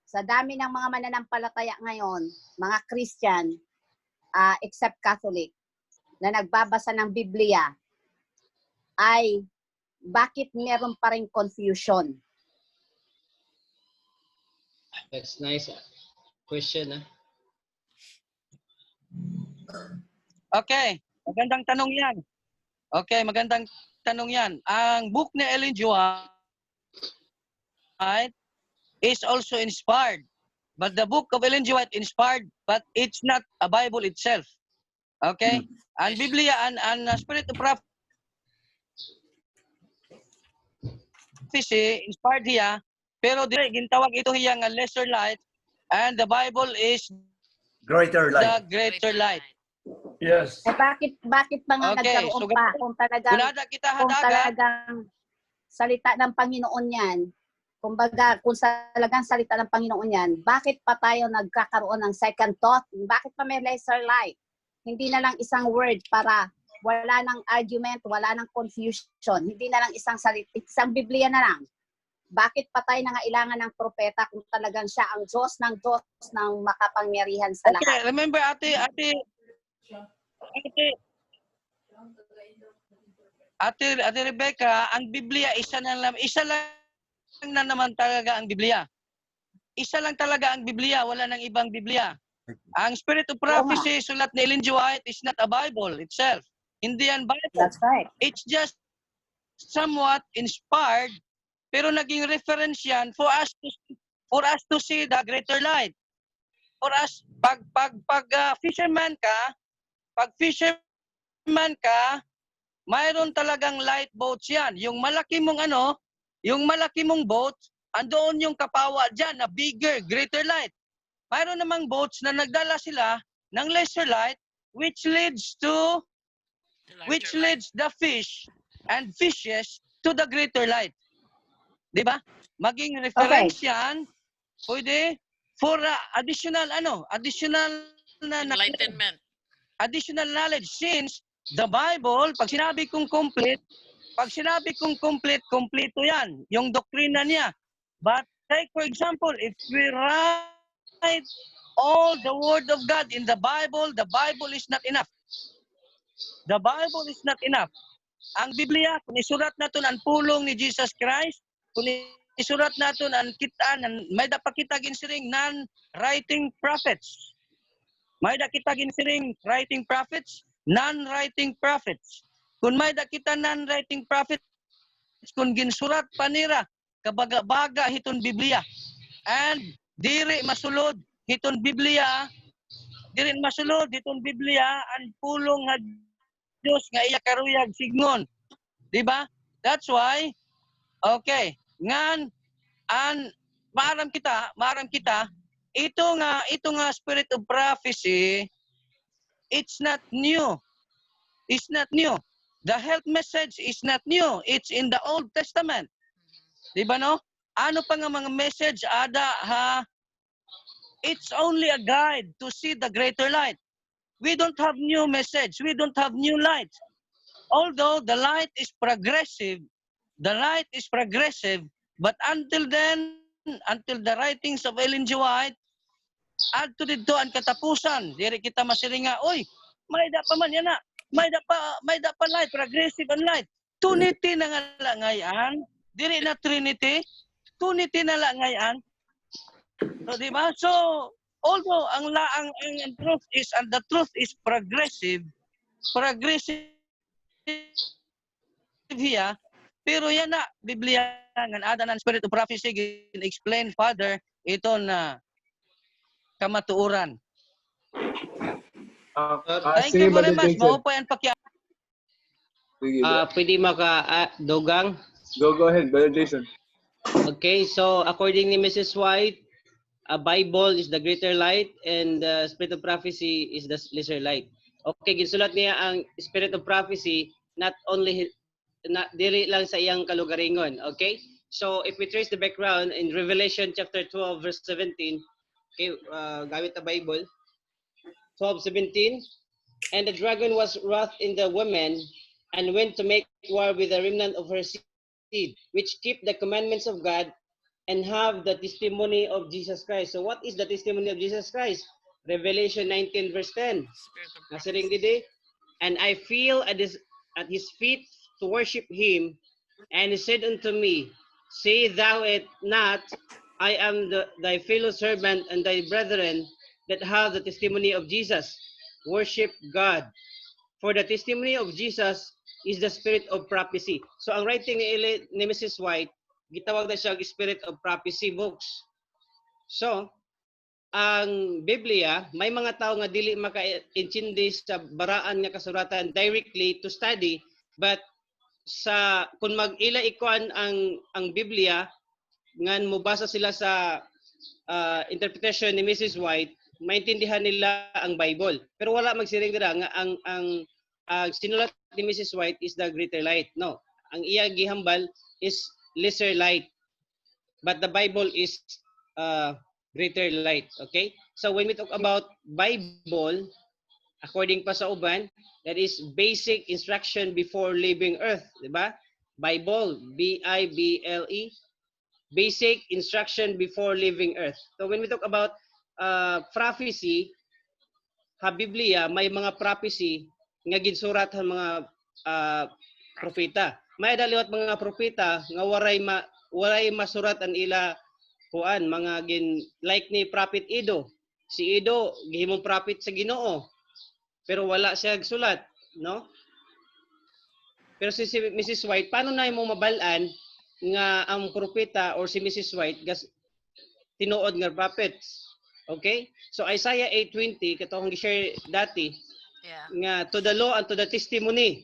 sa dami ng mga mananampalataya ngayon, mga Christian, except Catholic, na nagbabasa ng Biblia, ay bakit meron pa rin confusion? That's nice question. Okay, magandang tanong 'yan. Magandang tanong 'yan. Ang book ni Ellen G. White is also inspired. But the book of Ellen G. White inspired, but it's not a Bible itself. Okay? Ang Biblia, ang Spirit of prophecy inspired hiya, pero dire gintawag ito hiya nga lesser light, and the Bible is Greater the greater light. Yes. Eh bakit pa nga Okay, nagkaroon so pa kung talagang Kunada kita hadaga, salita ng Panginoon yan, kumbaga, kung talagang salita ng Panginoon yan, bakit pa tayo nagkakaroon ng second thought? Bakit pa may lesser light? Hindi na lang isang word para wala ng argument, wala ng confusion. Hindi na lang isang salita, isang Biblia na lang. Bakit pa tayo nangailangan ng propeta kung talagang siya ang Diyos ng makapangyarihan sa Okay, lahat? remember Ate Rebecca, ang Biblia isa lang na naman talaga ang Biblia. Isa lang talaga ang Biblia, wala nang ibang Biblia. Ang Spirit of Prophecy, sulat ni Ellen G. White, is not a Bible itself. Hindi yan Bible. That's right. It's just somewhat inspired, pero naging reference yan for us to see the greater light. For us, pag fisherman ka, mayroon talagang light boats yan. Yung malaki mong boat, andoon yung kapawa dyan na bigger, greater light. Mayroon namang boats na nagdala sila ng lesser light, which leads the fish and fishes to the greater light. Di ba? Maging reference yan, pwede for additional Enlightenment. additional knowledge, since the Bible, pag sinabi kong complete, kompleto yan, yung doktrina niya. But take for example, if we write all the word of God in the Bible is not enough. The Bible is not enough. Ang Biblia, kung isurat natin ang pulong ni Jesus Christ, kung isurat natin ang may dapat kita ginsiring non-writing prophets. May dapat kita ginsiring writing prophets, non-writing prophets. Kung may dapat kita non-writing prophets, kung ginsurat pa nila, kabaga-baga hiton Biblia. And diri masulod hiton Biblia, ang pulong nga Diyos nga iya karuyag signon. Di ba? That's why, okay, ngan maaram kita, ito nga Spirit of Prophecy, it's not new. It's not new. The health message is not new. It's in the Old Testament. Di ba no? Ano pa nga mga message it's only a guide to see the greater light. We don't have new message. We don't have new light. Although the light is progressive, but until the writings of Ellen G. White, adto dito ang katapusan. Diri kita masiringa, oy, may da pa man yan na. May da pa light, progressive and light. Tunity na nga langayan. Diri na Trinity. Tunity na langayan. So, di ba? So, although ang the truth is progressive here, pero yan na, Biblia, ng ada ng Spirit of Prophecy, explain further, ito na kamatuuran. Thank you very much. Maupo yan pakya. Pwede dogang? Go ahead, Brother Jason. Okay, so according to Mrs. White, a Bible is the greater light and the Spirit of Prophecy is the lesser light. Okay, ginsulat niya ang Spirit of Prophecy not diri lang sa iyang kalugaringon. Okay? So if we trace the background in Revelation chapter 12 verse 17, okay, gamit na Bible, 12:17, and the dragon was wroth in the woman and went to make war with the remnant of her seed, which keep the commandments of God and have the testimony of Jesus Christ. So what is the testimony of Jesus Christ? Revelation 19 verse 10. Nasiring didi, and I fell at his feet to worship him, and he said unto me, say thou it not, I am thy fellow servant and thy brethren that have the testimony of Jesus. Worship God. For the testimony of Jesus is the Spirit of Prophecy. So ang writing ni Mrs. White, gitawag na siya Spirit of Prophecy books. So, ang Biblia, may mga tao nga dili maka-intindi sa baraan nga kasuratan directly to study, but kung mag-ila ikuan ang Biblia, ngan mubasa sila sa interpretation ni Mrs. White, maintindihan nila ang Bible. Pero wala magsiring dira nga ang sinulat ni Mrs. White is the greater light. No. Ang iya gihambal is lesser light. but the Bible is greater light. Okay? So when we talk about Bible, according pa sa uban, that is basic instruction before leaving earth, di ba? Bible, B-I-B-L-E, basic instruction before leaving earth. So when we talk about prophecy, ha Biblia, may mga prophecy nga ginsurat ang mga propeta. May daliwat mga propeta nga waray masurat ang ila kuan mga like ni Prophet Ido. Si Ido gihimong prophet sa Ginoo. Pero wala siya sulat, no? Pero si Mrs. White, paano na mo mabalaan nga ang propeta or si Mrs. White tinuod nga prophets? Okay? So Isaiah 8:20 katong gi-share dati Yeah. nga to the law and to the testimony.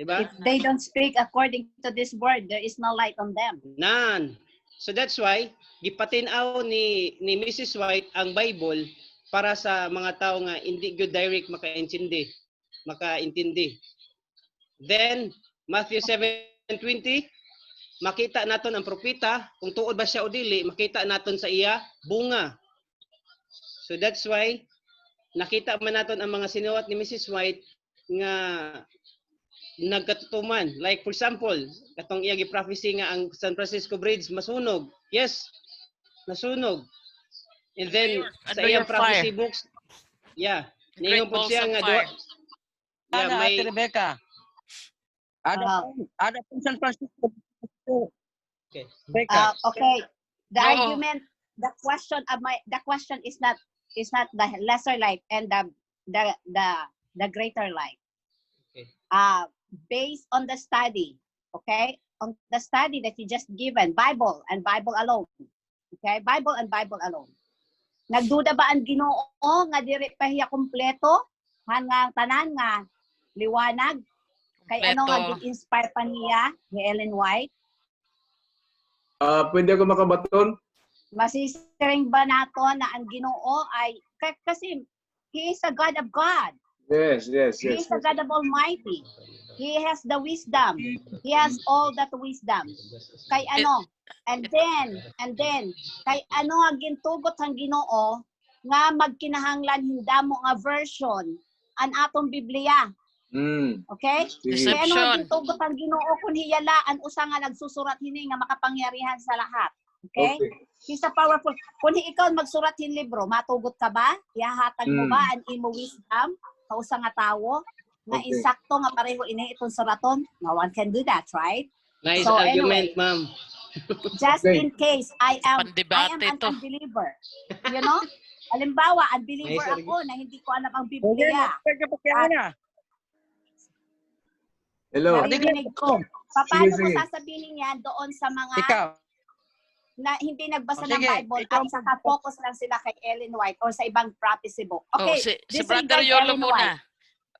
Di ba? If they don't speak according to this word, there is no light on them. None. So that's why gipatinaw ni Mrs. White ang Bible para sa mga tao nga hindi good direct makaintindi. Then Matthew 7:20, makita naton ang propeta kung tuod ba siya o dili, makita naton sa iya bunga. So that's why nakita man naton ang mga sinuwat ni Mrs. White nga nagkatutuman. Like for example, katong iya gi-prophecy nga ang San Francisco Bridge masunog. Yes, nasunog. And then sa iyang prophecy books, yeah, niingon po siya nga Ana, may Ate Rebecca. Ada po San Francisco. okay. Rebecca. Okay. The No. argument, the question is not the lesser light and the greater light. Okay. Based on the study, okay, on the study that you just given, Bible and Bible alone. Okay, Bible and Bible alone. Nagduda ba ang Ginoo nga diri pa hiya kumpleto hanggang tanan nga liwanag? Kay ano nga gin-inspire pa niya ni Ellen White? Pwede ako makabaton? Masisiring ba nato na ang Ginoo ay kasi He is a God of God. Yes. He is the God of Almighty. He has the wisdom. He has all that wisdom. Kay ano? And then kay ano nga gintugot ang Ginoo nga magkinahanglan hindamo nga version an atong Biblia. Okay? Sige. Kaya ano nga gintugot ang Ginoo kun hiyalaan usa nga nagsusurat hini nga makapangyarihan sa lahat. Okay? He's a powerful. Kung ikaw magsurat hin libro, matugot ka ba? Ihahatag mo ba ang imo wisdom sa usa nga tawo nga insakto nga pareho ini itong suraton? No one can do that, right? Nice So, argument, anyway, ma'am. Just in case I am Pandebate an ito. unbeliever. You know? Halimbawa, unbeliever Nice ako na hindi ko alam ang Okay, Biblia. na. Hello. Naririnig ko. Paano Sige. ko sasabihin yan doon sa mga Ikaw. na hindi nagbasa ng Sige, Bible ikaw at saka focus lang sila kay Ellen White or sa ibang prophecy book. Oh, Okay, si disregard Brother Yolo Ellen muna. White.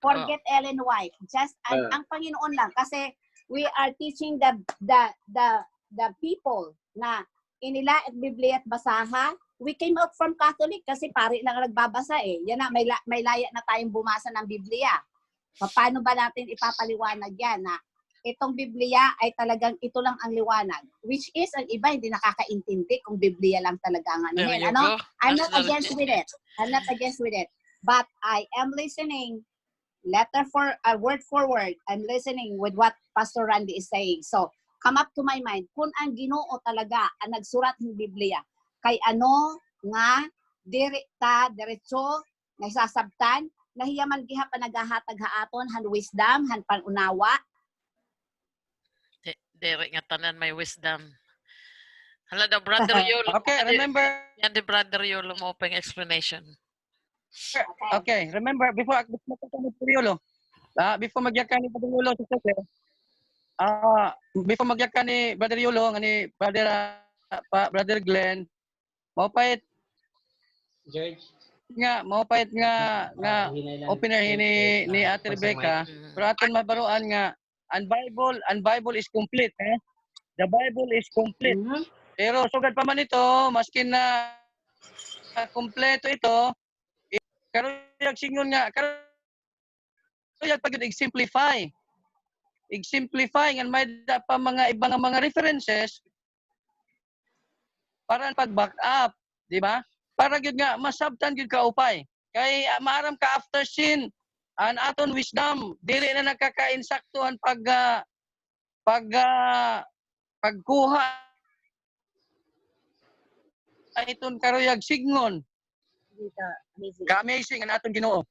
Forget Ellen White. Just ang Panginoon lang kasi we are teaching the people na inila at Biblia at basaha. We came out from Catholic kasi pare lang nagbabasa eh. Yan na, may laya na tayong bumasa ng Biblia. Paano ba natin ipapaliwanag yan na itong Biblia ay talagang ito lang ang liwanag. Which is, ang iba hindi nakakaintindi kung Biblia lang talaga ang ano. There you Ano? go. I'm That's not against with it. I'm not against with it. But I am listening word for word. I'm listening with what Pastor Randy is saying. So, come up to my mind, kung ang Ginoo talaga ang nagsurat ng Biblia, kay ano nga diretso nga sasabtan, nahiyaman giha pa nagahatag haaton han wisdom, han panunawa. Dere nga tanan may wisdom. Hala daw, Brother Yolo. Okay, remember. Yan di Brother Yolo mo pang explanation. Okay, remember before Yolo. Before magyakan ni Brother Yolo sa sese. Before magyakan ni Brother Yolo ni Brother Glenn, maupait George. Maupait nga opener ni Ate Rebecca. Pero aton mabaruan nga ang Bible is complete, eh? The Bible is complete. Pero sugad pa man ito, maskin na kompleto ito, karon yung singon nga, karon yung pag i-simplify. I-simplify nga may pa mga ibang mga references para pag-back up, di ba? Para gyud nga masabtan gyud ka upay. Kay maaram ka after sin an aton wisdom dili na nagkakainsaktuhan pagkuha iton karuyag signon. Ka-amazing ang aton Ginoo.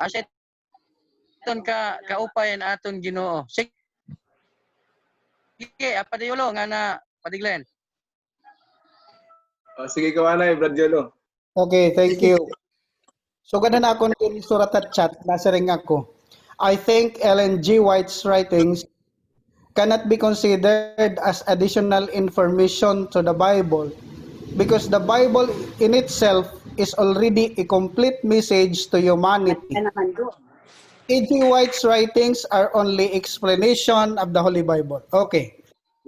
As iton kaupay ang aton Ginoo. Sige, padayulo nga na padiglen. Sige, kawanay, Brad Jolo. Okay, thank you. So ganun ako ng surat at chat, nasa ring ako. I think Ellen G. White's writings cannot be considered as additional information to the Bible because the Bible in itself is already a complete message to humanity. E.G. White's writings are only explanation of the Holy Bible. Okay.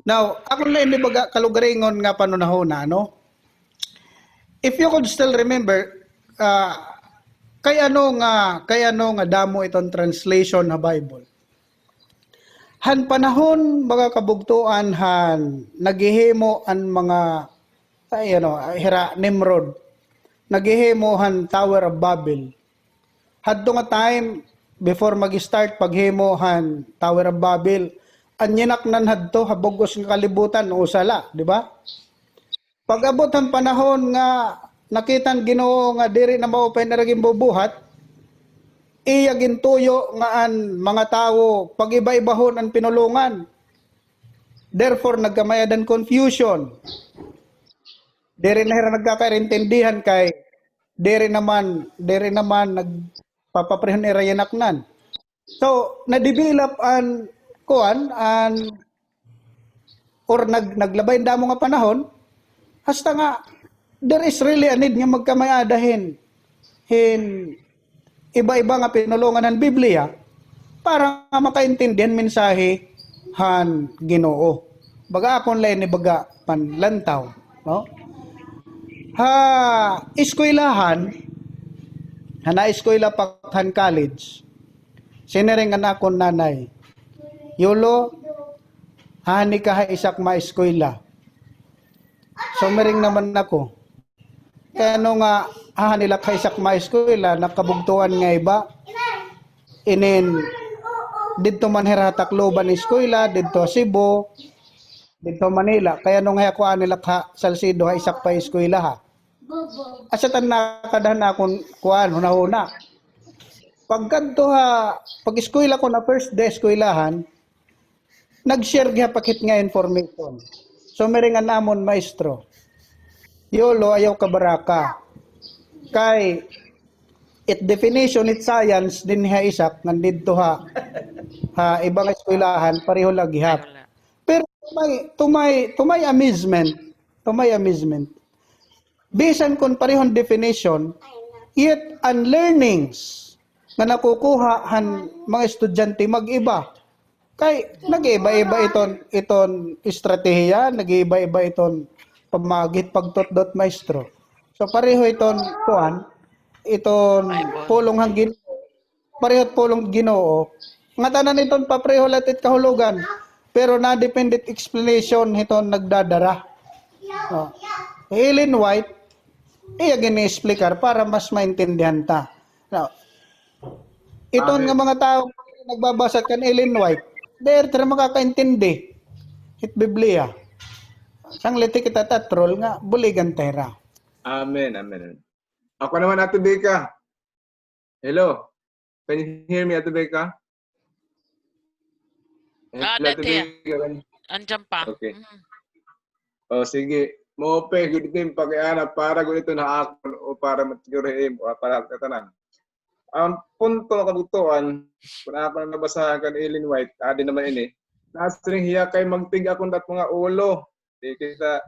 Now, ako na hindi baga kalugaringon nga panunahuna, no? If you could still remember, kay ano nga damo itong translation na Bible. Han panahon mga kabugtuan han naghihimo an mga hira Nimrod. Naghihimo han Tower of Babel. Hadto nga time before mag-start paghimo han Tower of Babel, anyenaknan hadto habogos nga kalibutan usala, di ba? Pag-abot ang panahon nga nakitan Ginoo nga diri na maupay na raging bubuhat, iya gintuyo nga an mga tao pag-iba-ibahon ang pinulungan. Therefore nagkamayadan confusion. Diri na hira nagkakaintindihan kay diri naman nagpapaprehon irayanaknan. So na-develop an naglabay damo nga panahon hasta nga there is really a need nga magkamayadahin iba-iba nga pinulungan ng Biblia para makaintindihan mensahe han Ginoo. Baga akon lain ni baga panlantaw, no? Eskwelahan na eskwela pakhan college. Sineringan akon nanay. Yolo, hani ka isak ma-eskwela. So mering naman ako. Kaya ano nga nila kaisak ma-eskwela, nakabugtuan nga iba. Inin, dito man hiratakloban eskwela, dito Cebu, dito Manila. Kaya nung ako nila ka Salcido, isak pa eskwela ha. Asatan nakadahan na akong huna-huna. Pagkanto pag-eskwela ko na first day eskwelahan, nag-share nga pakit nga information. So meringan namon maestro. Yolo ayaw ka baraka. Kay it definition it science din isak nandito ibang eskwelahan pareho lagi Pero to my amazement, bisan kon parehong definition, yet ang learnings na nakukuha han mga estudyante mag-iba. Kay nag-iba-iba iton estratehiya, nag-iba-iba iton pamagit pagtotdot maestro. So pareho iton pulong hang Ginoo, pareho pulong Ginoo. Nga tanan iton papreho latit kahulugan. Pero na dependent explanation iton nagdadara. Ellen White iya gini-explicar para mas maintindihan ta. Now, iton nga mga tao nagbabasa kan Ellen White, dahil tira makakaintindi hit Biblia. Sang liti kita tatrol nga buligan tera. Amen. Ako naman, Ate Becca. Hello. Can you hear me, Ate Becca? Hello, Ate Becca. Andiyan pa. Okay. Sige. Mope, good team, pakiana para ito na ako o para matigurihim o para katanan. Ang punto na kabutuan, kung ako na nabasahan kan Ellen White, adi naman ini, nasring hiya kay magtig akong dat mga ulo. Di kita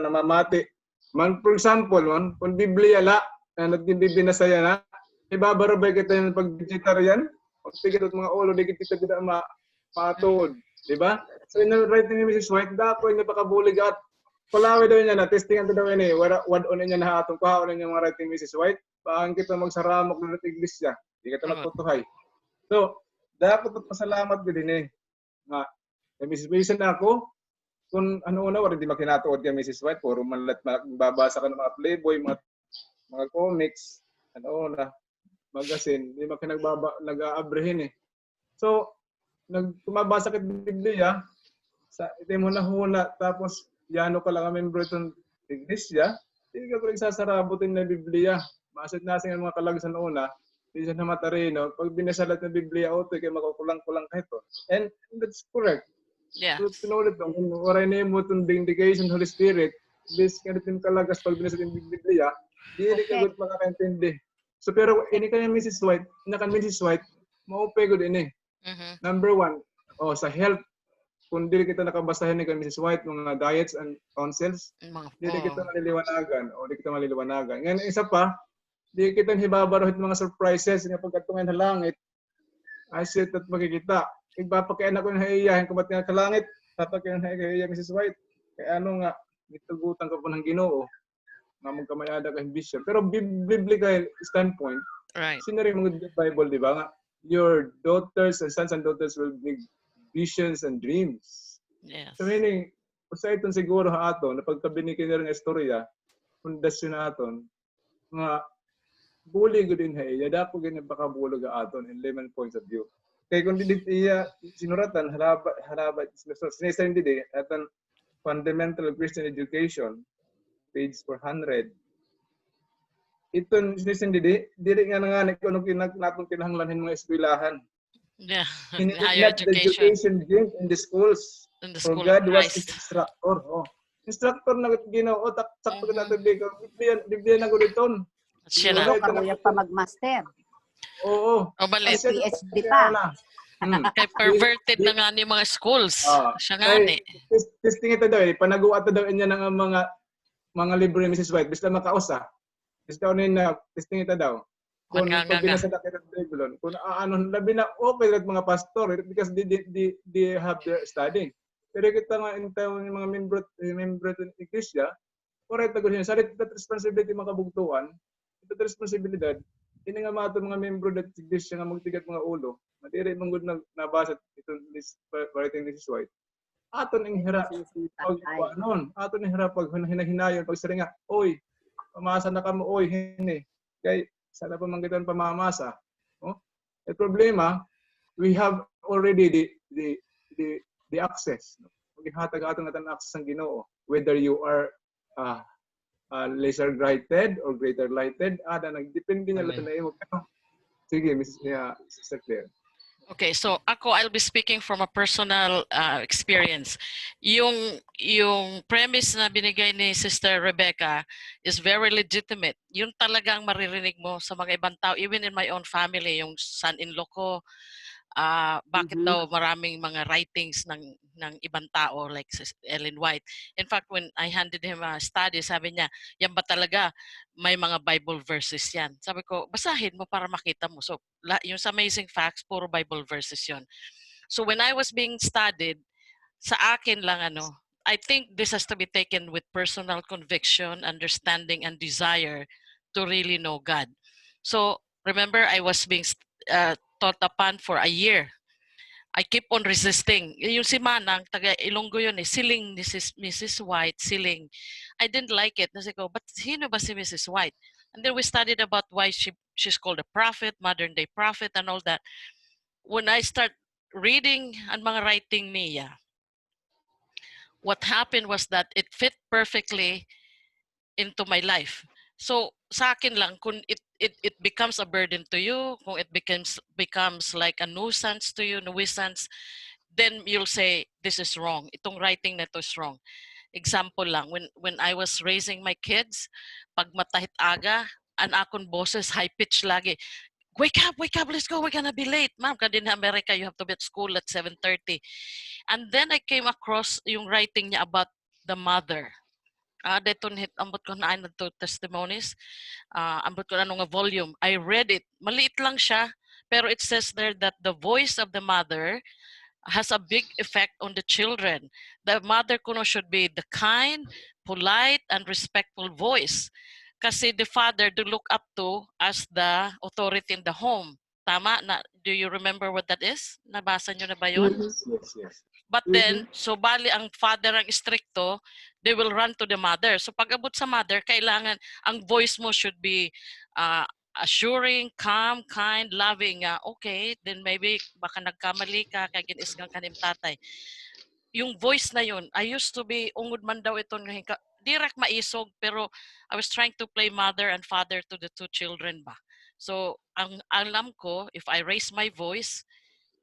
namamati. For example, kung Biblia la, na nagbibinasaya na, ibabarabay kita yung pag-vegetarian, magtig at mga ulo, di kita tidak matuod. Diba? So, in the writing ni Mrs. White, dako yung napakabulig at palawi daw niya na, testingan daw niya, wad-on niya na hatong kahaon niya mga writing Mrs. White, paang kita magsaramok na natin iglesia. Di kita magtutuhay. So, dapat pasalamat ko din nga, Mrs. Mason ako, kung ano una, wala hindi makinatuod ka Mrs. White, puro babasa ka ng mga Playboy, mga comics, ano na, magazine, hindi nag-aabrehin eh. So, tumabasa ka ng Biblia, ito mo na hula, tapos yano ka lang ang membro itong iglesia, hindi ka ko nagsasarabutin na Biblia. Masit-nasing ang mga kalagsan una, hindi siya namatarino. Pag binasalat ng Biblia, kaya makukulang-kulang ka ito. And that's correct. Yeah. So, pinulit mo, kung waray na mo itong vindication, Holy Spirit, this kanitin kalagas pag binasalat ng Biblia, hindi ka good makakaintindi. So, pero ini kaya Mrs. White, Mrs. White, maupay good ini. Number one, sa health, kung hindi kita nakabasahin ni Mrs. White, mga diets and counsels, hindi kita maliliwanagan o hindi kita maliliwanagan. Ngayon, isa pa, hindi kita hibabarohit mga surprises nga pagkatungan sa langit. I said at makikita. Igpapakain ako ng haiyahin kung ba't nga ka langit, papakain ng haiyahin Mrs. White. Kaya ano nga, itugutan ka po ng Ginoo nga magkamayada ka vision. Pero biblical standpoint, Right. sinari mga Bible, di ba nga? Your daughters and sons and daughters will make visions and dreams. Yes. So meaning, usa iton siguro ha aton, na pagkabinikin na rin istorya, pundasyon na aton, nga buli ko din hay, yada po ganyan baka bulog aton in layman points of view. Kaya kung dili iya sinuratan, haraba, sinisayin din aton Fundamental Christian Education, page 400. Iton sinisayin dili nga nanganik kung natong kinahanglanin mga eskwelahan. Yeah. Not Higher the education. education in the schools. In the For school God of was his Christ. instructor. Instructor na Ginoo, sakto ka natin Biblia na guliton. Siya na. Siguro kamuya pa mag-master. Oo. O balit. PhD pa. Kay perverted na nga ni mga schools. Siya nga ni. Testing ito daw panaguat daw niya ng mga libro ni Mrs. White. Basta makausa. Basta na testing ito daw. Kung pag binasa na kita ng Bible, kung labi na okay at mga pastor because they have their studying. Pero kita nga intaw ng mga membro ng iglesia, correct na gano'n. Sa responsibility mga kabugtuan, ito responsibilidad, hindi nga mga mga membro ng iglesia nga magtigat mga ulo, matiri mong good na nabasa itong writing Mrs. White. Aton ang hirap aton ang hirap pag hinahinayon, pag saringa, oy, pamasa na ka mo, oy, hini. Kaya, sana pa manggitan pamamasa. The problema, we have already the access. Paghatag atong access ng Ginoo, whether you are lesser lighted or greater lighted, nagdepende na lang na imo. Sige, Sister Claire. Okay, so I'll be speaking from a personal experience. Yung premise na binigay ni Sister Rebecca is very legitimate. Yung talagang maririnig mo sa mga ibang tao, even in my own family, yung son-in-law ko, bakit daw maraming mga writings ng ibang tao like Ellen White. In fact, when I handed him a study, sabi niya, yan ba talaga may mga Bible verses yan? Sabi ko, basahin mo para makita mo. So, yung sa Amazing Facts, puro Bible verses yon. So, when I was being studied, sa akin lang I think this has to be taken with personal conviction, understanding, and desire to really know God. So, remember, I was being taught upon for a year. I keep on resisting. Yung si Manang, taga Ilonggo yun siling Mrs. White, siling. I didn't like it. Nasi ko, but sino ba si Mrs. White? And then we studied about why she's called a prophet, modern day prophet, and all that. When I start reading ang mga writing niya, what happened was that it fit perfectly into my life. So sa akin lang, kung it becomes a burden to you, kung it becomes like a nuisance to you, then you'll say, this is wrong. Itong writing na ito is wrong. Example lang, when I was raising my kids, pag matahit aga, ang akong boses, high pitch lagi. Wake up, let's go, we're gonna be late. Ma'am, kasi in America, you have to be at school at 7:30. And then I came across yung writing niya about the mother. Deton hit ambot ko na to testimonies. Ambot ko na nga volume. I read it. Maliit lang siya, pero it says there that the voice of the mother has a big effect on the children. The mother kuno should be the kind, polite, and respectful voice. Kasi the father to look up to as the authority in the home. Tama? Do you remember what that is? Nabasa nyo na ba yun? Yes. But then, so bali ang father ang stricto, they will run to the mother. So pag abot sa mother, kailangan, ang voice mo should be assuring, calm, kind, loving. Okay, then maybe baka nagkamali ka, kaya ginisgang kanim tatay. Yung voice na yun, I used to be, ungod man daw ito, direct maisog, pero I was trying to play mother and father to the two children ba. So, ang alam ko, if I raise my voice,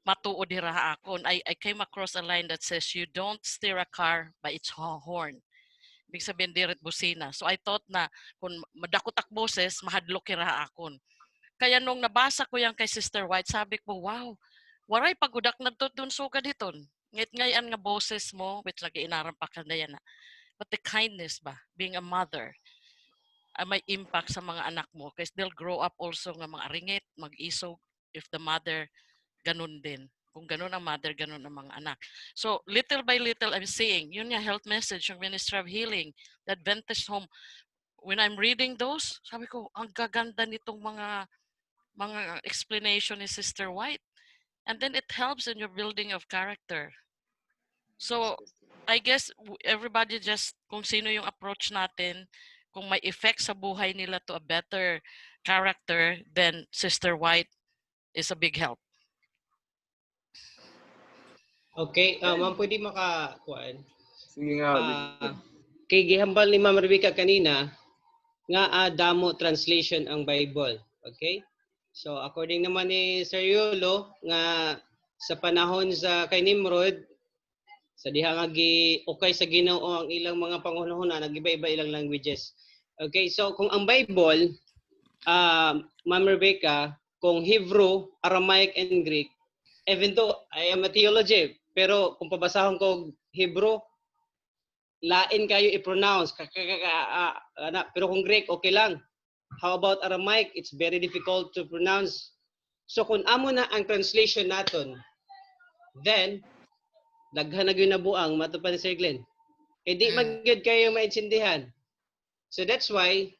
matuod dira ako. I came across a line that says, you don't steer a car by its horn. Ibig sabihin, diret busina. So, I thought na, kung madakot ak boses, mahadlok kira akon. Kaya nung nabasa ko yan kay Sister White, sabi ko, wow, waray pagudak na to dun suga dito. Ngayon nga boses mo, which nag-iinaran pa ka na yan. But the kindness ba, being a mother, may impact sa mga anak mo. Kasi they'll grow up also nga mga ringit, mag-isog, if the mother ganun din. Kung ganun ang mother, ganun ang mga anak. So, little by little, I'm seeing, yun yung health message, yung Ministry of Healing, the Adventist Home. When I'm reading those, sabi ko, ang gaganda nitong mga explanation ni Sister White. And then it helps in your building of character. So, I guess everybody just, kung sino yung approach natin, kung may effect sa buhay nila to a better character, then Sister White is a big help. Okay, ma'am, pwede makakuan. Sige nga. Kay gihambal ni Ma'am Rebecca kanina, nga damo translation ang Bible. Okay? So, according naman ni Sir Yolo, nga sa panahon sa kay Nimrod, sa diha nga okay sa Ginoo ang ilang mga panghunahuna, nag-iba-iba ilang languages. Okay, so kung ang Bible, Ma'am Rebecca, kung Hebrew, Aramaic, and Greek, even though I am a theology, pero kung pabasahon ko Hebrew, lain kayo i-pronounce. Pero kung Greek, okay lang. How about Aramaic? It's very difficult to pronounce. So kung amo na ang translation naton, then, daghan na gyud nabuang, matupad ni Sir Glenn. Eh di magyud kayo maintindihan. So that's why,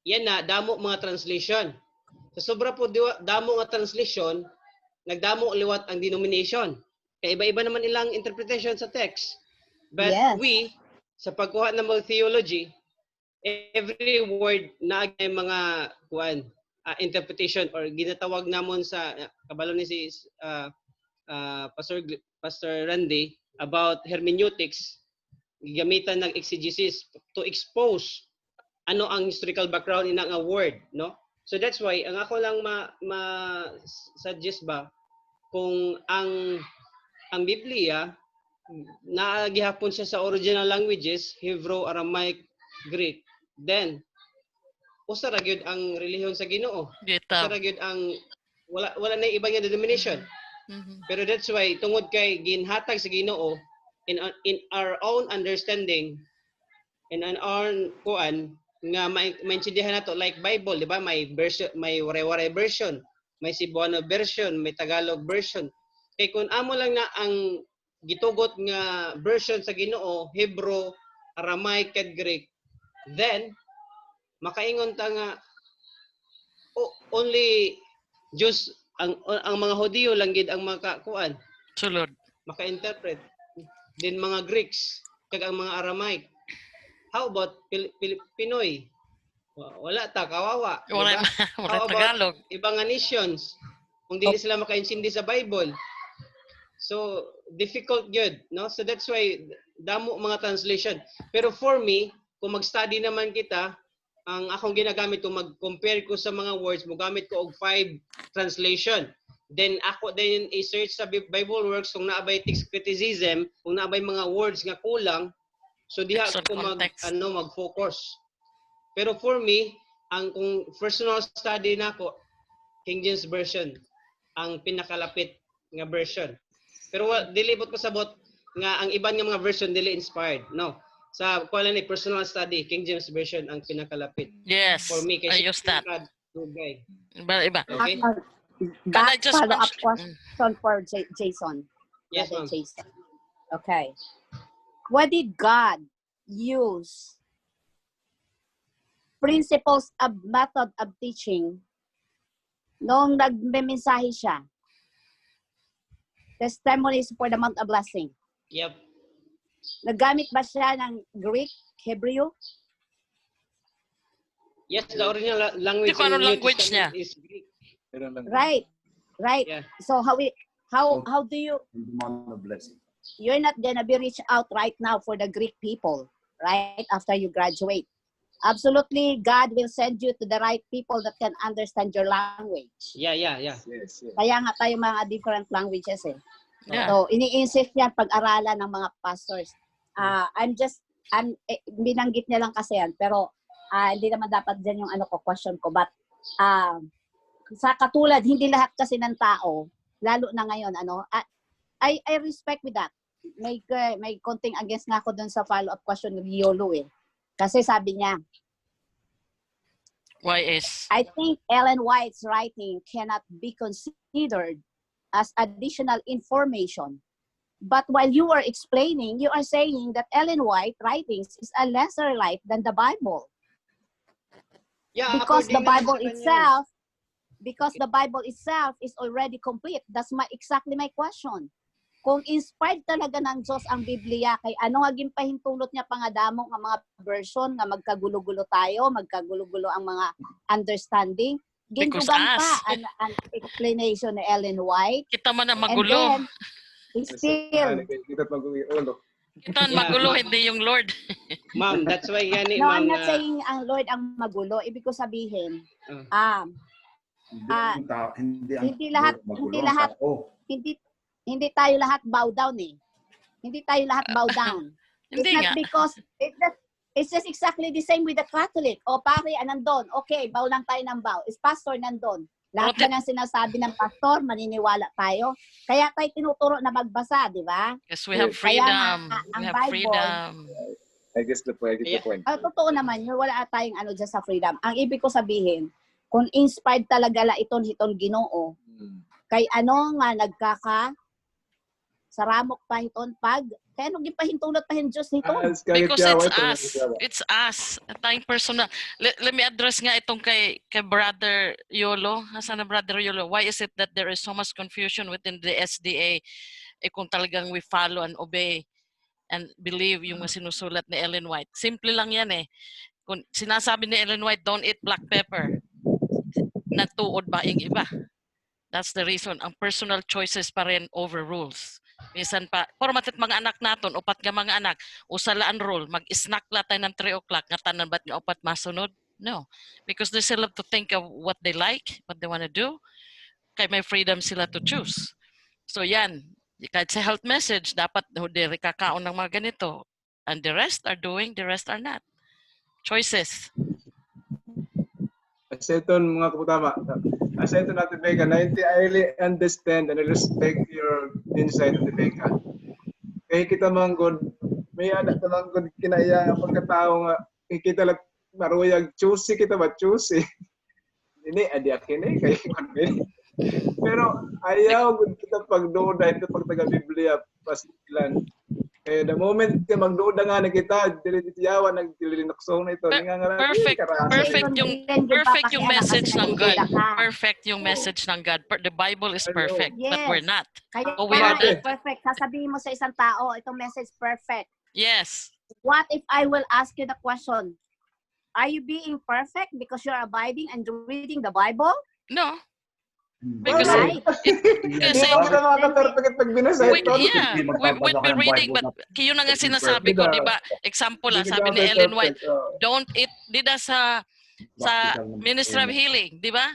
yan na, damo mga translation. So sobra po damo nga translation, nagdamo liwat ang denomination. Kaya iba-iba naman ilang interpretation sa text. But Yes. we, sa pagkuha ng mga theology, every word na ay mga interpretation or ginatawag namon sa kabalo ni si Pastor Randy about hermeneutics, gamitan ng exegesis to expose ano ang historical background in nga word, no? So that's why ang ako lang suggest ba kung ang Biblia naagihapon siya sa original languages, Hebrew, Aramaic, Greek, then usa ra gyud ang relihiyon sa Ginoo. Usa ra gyud ang wala na ibang denomination. Pero that's why tungod kay ginhatag sa Ginoo in our own understanding and an own kuan nga maintindihan nato like Bible, di ba? May version, may ware-ware version, may Cebuano version, may Tagalog version. Kay kun amo lang na ang gitugot nga version sa Ginoo, Hebrew, Aramaic, ug Greek, then makaingon ta nga only Diyos ang mga Hudiyo lang gid ang makakuan. Sulod. Maka-interpret. Din mga Greeks kag ang mga Aramaic. How about Pinoy? Wala ta, kawawa. Wala Tagalog. Ibang nations kung dili sila makaintindi sa Bible. So difficult good, no? So that's why damo mga translation. Pero for me, kung mag-study naman kita, ang akong ginagamit kung mag-compare ko sa mga words, mogamit ko og 5 translation. Then ako din i-search sa Bible Works kung naabay text criticism, kung naabay mga words nga kulang, so diha ko mag-focus. Pero for me, ang kung personal study nako, King James Version ang pinakalapit nga version. Pero dili ko sabot nga ang iban nga mga version dili inspired. No. Sa kuala ni personal study, King James Version ang pinakalapit. Yes, For me, I use that. Iba. Okay? Can I just follow-up mention- question for Jason. Yes, Brother ma'am. Jason. Okay. What did God use principles of method of teaching noong nagme-mensahe siya? Testimonies for the month of blessing. Yep. Naggamit ba siya ng Greek, Hebrew? Yes, the original language Hindi ko anong in New language Testament niya. is Greek. Pero lang. Right. Right. Yeah. So how do you, blessing. you're not gonna be reached out right now for the Greek people, right? After you graduate. Absolutely, God will send you to the right people that can understand your language. Yeah. Yes, yes. Kaya nga tayo mga different languages eh. Yeah. So, ini-insist yan pag-aralan ng mga pastors. Binanggit niya lang kasi yan, pero hindi naman dapat dyan yung question ko. But, sa katulad, hindi lahat kasi ng tao, lalo na ngayon, I respect with that. May konting against nga ako dun sa follow-up question ni Yolo eh. Kasi sabi niya, YS. I think Ellen White's writing cannot be considered as additional information. But while you are explaining, you are saying that Ellen White writings is a lesser light than the Bible. Yeah, Because the according Bible naman sa kanya. the Bible itself is already complete. That's exactly my question. Kung inspired talaga ng Diyos ang Biblia, kay ano haging pahintulot niya pangadamo ng mga version nga magkagulo-gulo tayo, magkagulo-gulo ang mga understanding. Because Gindugan pa us. ang explanation ni Ellen White. Kita man na And magulo. then, still, Kita mag-ulo. Kita magulo, hindi yung Lord. Ma'am, that's why gani, no, ma'am. I'm not saying ang Lord ang magulo. Ibig ko sabihin, hindi tayo lahat bow down eh. Hindi tayo lahat bow down. It's Hindi not nga. because it's just exactly the same with the Catholic. O pare, nandun. Okay, bow lang tayo ng bow. Is pastor nandun. Lahat ba ng sinasabi ng pastor, maniniwala tayo. Kaya tayo tinuturo na magbasa, di ba? Yes, we have Kaya nga, freedom. We ang have Bible, freedom. I guess the point. Totoo naman yun, wala tayong dyan sa freedom. Ang ibig ko sabihin, kung inspired talaga la iton Ginoo, kay ano nga saramok pa hiton kaya nung gipahintulot pa hin Diyos hiton. Because it's us. Tayong personal. Let me address nga itong kay Brother Yolo. Nasaan na Brother Yolo? Why is it that there is so much confusion within the SDA kung talagang we follow and obey and believe yung sinusulat ni Ellen White? Simple lang yan eh. Kung sinasabi ni Ellen White, don't eat black pepper, natuod ba yung iba? That's the reason. Ang personal choices pa rin over rules. Minsan pa, pero matit mga anak naton, upat nga mga anak, usalaan rule, mag-snack la tayo ng 3 o'clock, nga tanan ba't nga upat masunod? No. Because they still have to think of what they like, what they want to do. Kaya may freedom sila to choose. So yan, kahit sa health message, dapat hindi kakaon ng mga ganito. And the rest are doing, the rest are not. Choices. Kasi ito mga kaputama, kasi ito natin Becca, I really understand and respect your insight natin Becca. Kaya kita manggod, may anak ka manggod kinaya ang pagkatao nga, kita lang maruyag, choosy kita ba, choosy. Hindi, adiakin eh, kayo kami. Pero ayaw kita pagduda, ito pag taga-Biblia, pasilan. Eh, the moment ka magduda nga na kita, dilitiyawan, nagdilinoksong na ito. Perfect yung message ng God. Perfect yung message ng God. The Bible is perfect, but we're not. Kaya we are not. perfect. Sasabihin mo sa isang tao, itong message perfect. Yes. What if I will ask you the question, are you being perfect because you're abiding and reading the Bible? No. Because Right. we'd be reading, but yun na nga sinasabi ko, di ba? Example, sabi ni Ellen White, don't eat, dida sa Ministry of Healing, di ba?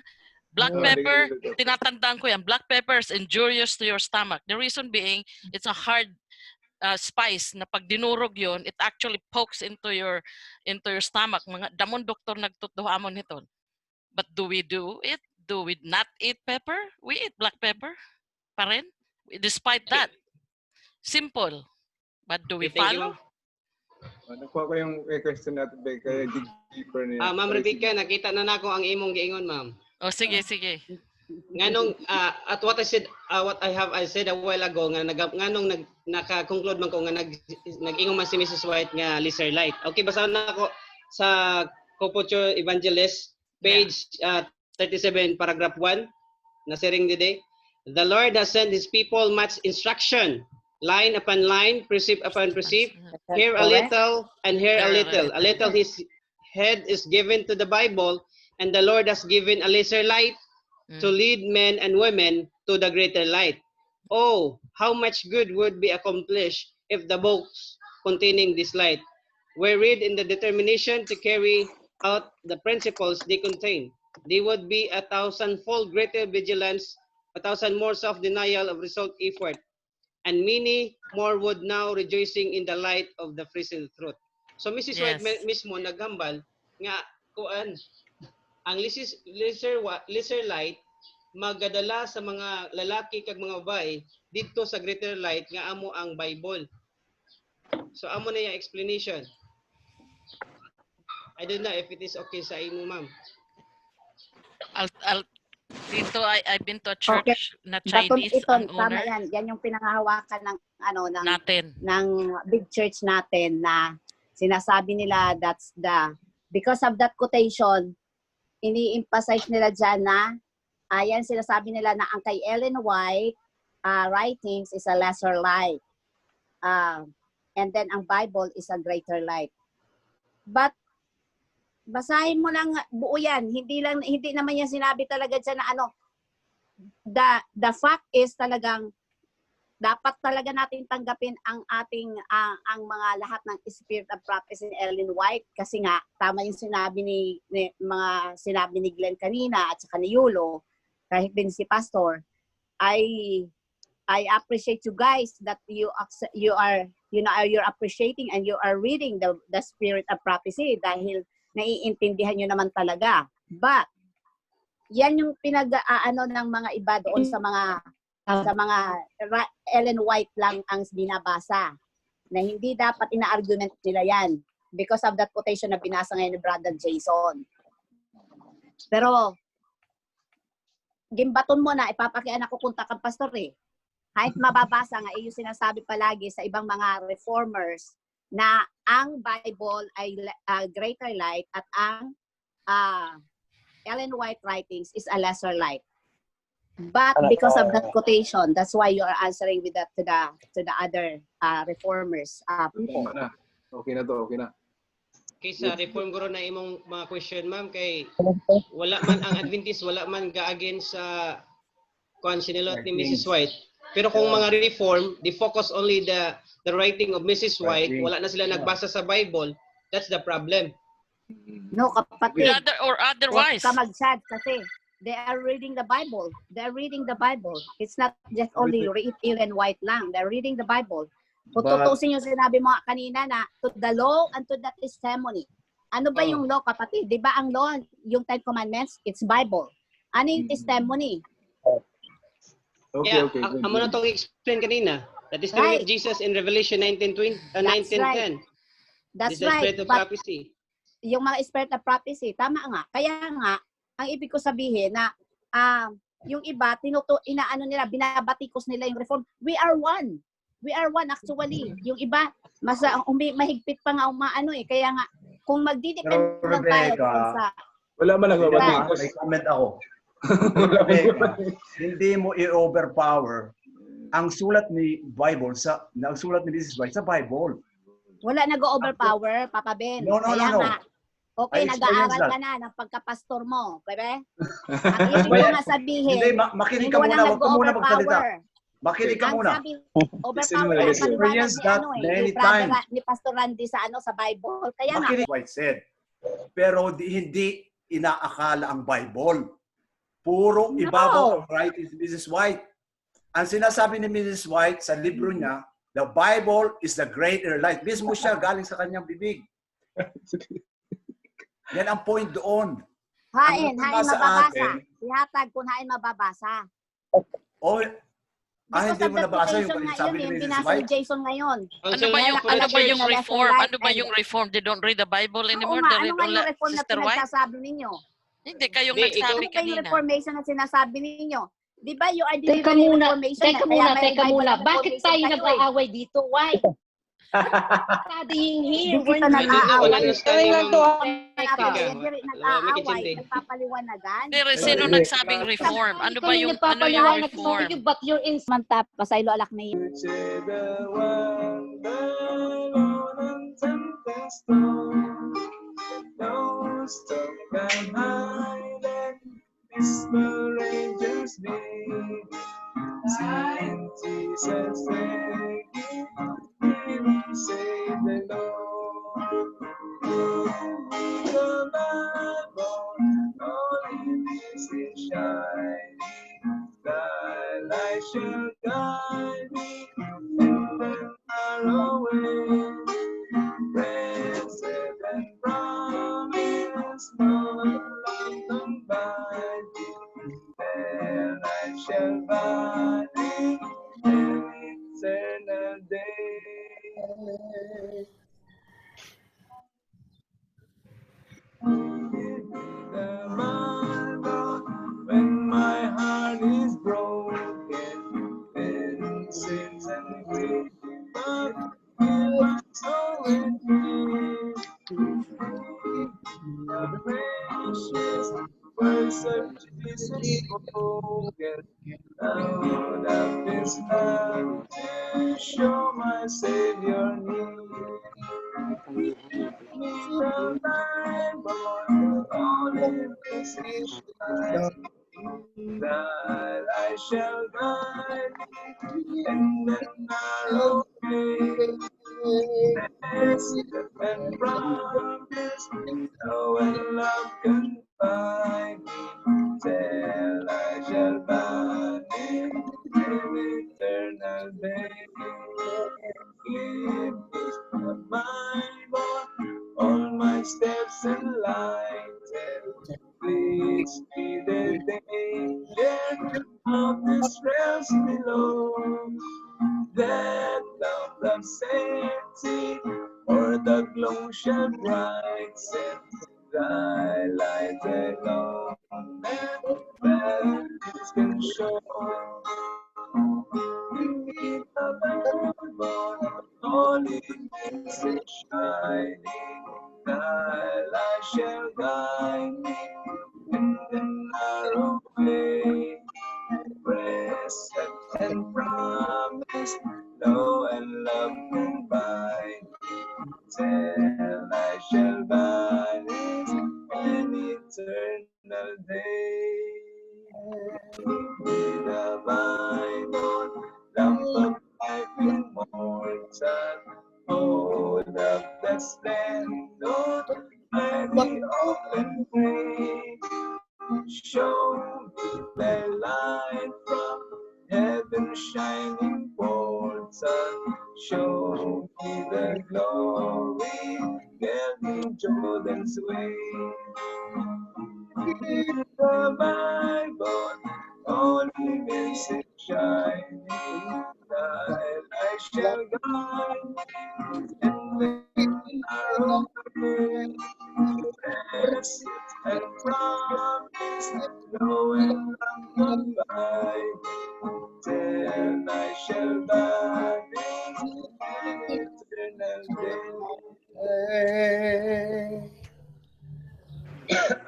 Black pepper, tinatandaan ko yan, black pepper is injurious to your stomach. The reason being, it's a hard spice na pag dinurog yun, it actually pokes into your stomach. Mga damon doktor nagtutuhamon nito. But do we do it? Do we not eat pepper? We eat black pepper pa rin. Despite that. Simple. But do we follow? Nakuha ko yung question natin, kaya deeper niya. Ma'am Rebecca, nakita na nako ang imong giingon, ma'am. Oh, sige. Nganong at what I said a while ago nga nganong naka-conclude man ko nga nag-ingon man si Mrs. White nga lesser light. Okay, basahan na ako sa Copocho Evangelist page 37 paragraph 1 na siring today. The Lord has sent his people much instruction line upon line, precept upon precept, here a Correct? little and here a Here a little. A little his head is given to the Bible, and the Lord has given a lesser light to lead men and women to the greater light. Oh, how much good would be accomplished if the books containing this light were read in the determination to carry out the principles they contain. They would be a thousandfold greater vigilance, a thousand more self-denial of result effort, and many more would now rejoicing in the light of the present truth. So Mrs. White Yes. mismo naghambal nga kuan ang lesser light magadala sa mga lalaki kag mga babae dito sa greater light nga amo ang Bible. So amo na yung explanation. I don't know if it is okay sa imo, ma'am. I've been to a church na Baton Chinese ito, ang tama owner yan. Yan yung pinangahawakan ng natin. ng big church natin na sinasabi nila because of that quotation, ini-emphasize nila dyan na ayan sinasabi nila na ang kay Ellen White writings is a lesser light. And then ang Bible is a greater light. But basahin mo lang buo yan. Hindi naman yan sinabi talaga dyan na the fact is talagang dapat talaga natin tanggapin ang ating ang mga lahat ng spirit of prophecy ni Ellen White kasi nga tama yung sinabi ni Glenn kanina at saka ni Yulo kahit din si Pastor. I appreciate you guys that you're appreciating and you are reading the spirit of prophecy dahil naiintindihan nyo naman talaga. But yan yung ng mga iba doon sa mga Ellen White lang ang binabasa na hindi dapat ina-argument nila yan because of that quotation na binasa ngayon ni Brother Jason. Pero gimbaton mo na ipapakian ako kung takang pastor eh. Kahit mababasa nga yung sinasabi palagi sa ibang mga reformers na ang Bible ay greater light at ang Ellen White writings is a lesser light. But because of that quotation, that's why you are answering with that to the other reformers. Tama na. Okay na to, okay na. Kay sa reform guro na imong mga question, ma'am, kay wala man ang Adventist, wala man ga-against sa kuan sinilot ni Mrs. White. Pero kung mga reform, they focus only the writing of Mrs. White, wala na sila nagbasa sa Bible, that's the problem. No, kapatid. Otherwise. Huwag ka mag-sad kasi they are reading the Bible. They're reading the Bible. It's not just only Ellen White lang. They're reading the Bible. Kung tutusin yung sinabi mo kanina na to the law and to the testimony. Ano ba yung law, kapatid? Di ba ang law, yung 10 Commandments, it's Bible. Ano yung testimony? Okay, Yeah, okay. amo na itong explain kanina. The testimony of Jesus in Revelation 19:10. That's This is the right. spirit of But prophecy. yung mga spirit of prophecy, tama nga. Kaya nga, ang ibig ko sabihin na yung iba, inaano nila, binabatikos nila yung reform. We are one. We are one actually. Yung iba, mahigpit pa nga umaano eh. Kaya nga, kung magdidepend lang tayo sa... Wala man nagbabatikos. May comment ako. Rebecca, hindi mo i-overpower ang sulat ni Mrs. White sa Bible. Wala nag-overpower, Papa Ben. No. Nga, okay, I nag-aaral experienced ka na ng pagka-pastor mo. Bebe? Ang ibig ko nga sabihin, Hindi, makinig ka wala muna. Huwag ka muna magsalita. nag-overpower. Makinig ka Ang muna. sabi, overpower I ang experienced that many ni Brother times. Ni Pastor Randy sa Bible. Kaya nga, Makinig, White said. Pero hindi inaakala ang Bible. Puro ibabaw ang writings ni Mrs. White. Ang sinasabi ni Mrs. White sa libro niya, the Bible is the greater light. Mismo siya galing sa kanyang bibig. Yan ang point doon. hain Ang nasa mababasa. atin- Ihatag kung hain mababasa. O, hindi mo nabasa yung quotation nga sabi yun, ni yung Mrs. binasa ni White? Jason ngayon. Ano ba yung reform? Ano ba yung reform? They don't read the Bible anymore. They read Ano nga only yung reform na Sister White. pinagsasabi ninyo? Hindi kayong Hindi, nagsabi Ano ba yung kanina. reformation na sinasabi ninyo? Di ba you are Teka delivering muna, reformation? teka Kaya muna, may teka Bible muna. na Bakit reformation tayo kayo eh. nag-aaway dito? Why? Studying here. Di kita When nag-aaway. Wala na study, lang to. nag-aaway, nagpapaliwanagan. Pero sino Hindi. nagsabing reform? Ano ba yung reform? But you're in Manta, pasaylo alak na yun.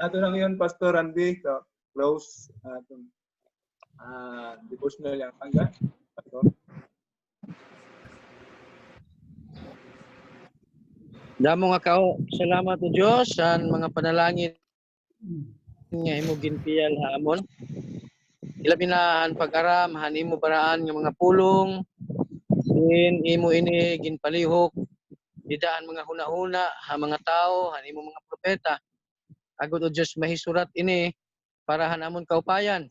Ato lang yun, Pastor Randy. So, close atong devotional yang tangga. Pastor. Damo nga kao, salamat o Diyos sa mga panalangin nga imo ginpiyal haamon. Ilabi na ang pag-aram, han imo paraan nga mga pulong, din imo ini ginpalihok, didaan mga hunahuna, ha mga tao, han imo mga propeta. Agud o Diyos mahisurat ini para hanamon kaupayan.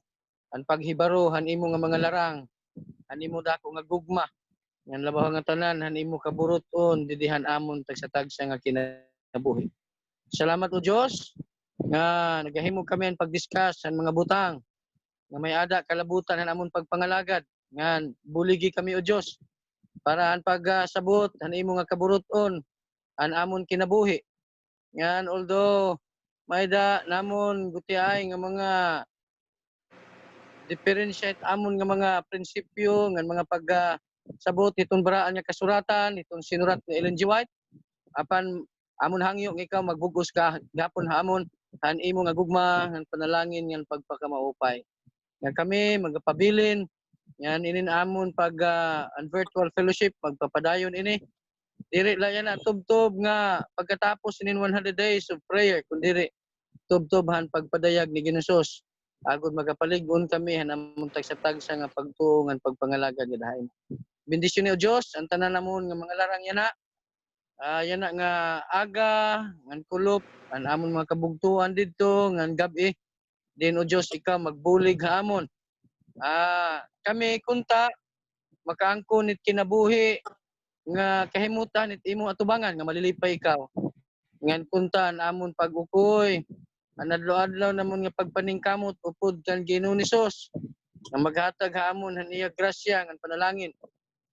Ang paghibaro, han imo nga mga larang, han imo dako nga gugma. Ngan labaw nga tanan han imo kaburuton didihan amon tagsa-tagsa nga kinabuhi. Salamat o Dios nga nagahimo kami ang pag-discuss ang mga butang nga may ada kalabutan han amon pagpangalagad ngan buligi kami o Dios para ang pagsabot han imo nga kaburuton an amon kinabuhi. Ngan although may da namon gutiay nga mga differentiate amon nga mga prinsipyo ngan mga sabot itong baraan nga kasuratan, itong sinurat ni Ellen G. White, apan amon hangyo nga ikaw magbugos ka gapon hamon han imo nga gugma ng panalangin ng pagpakamaupay. Nga kami magpabilin yan inin amon pag ang virtual fellowship magpapadayon ini. Diri la yan tubtob nga pagkatapos inin 100 days of prayer kun diri tubtobhan pagpadayag ni Ginusos. Agud magapalig-on kami hanamon tagsa-tagsa nga pagtuo nga pagpangalagad gadahain. Bendisyon ni o Dios ang tanan namon nga mga larang yana. Yana nga aga ngan kulop an amon mga kabugtuan didto ngan gabi. Din o Dios ikaw magbulig hamon. Kami kunta makaangkon nit kinabuhi nga kahimutan nit imo atubangan nga malilipay ikaw. Ngan kunta amon pag-ukoy anadlo-adlaw namon nga pagpaningkamot upod kan Ginoo ni Sus nga maghatag hamon han iya grasya ngan panalangin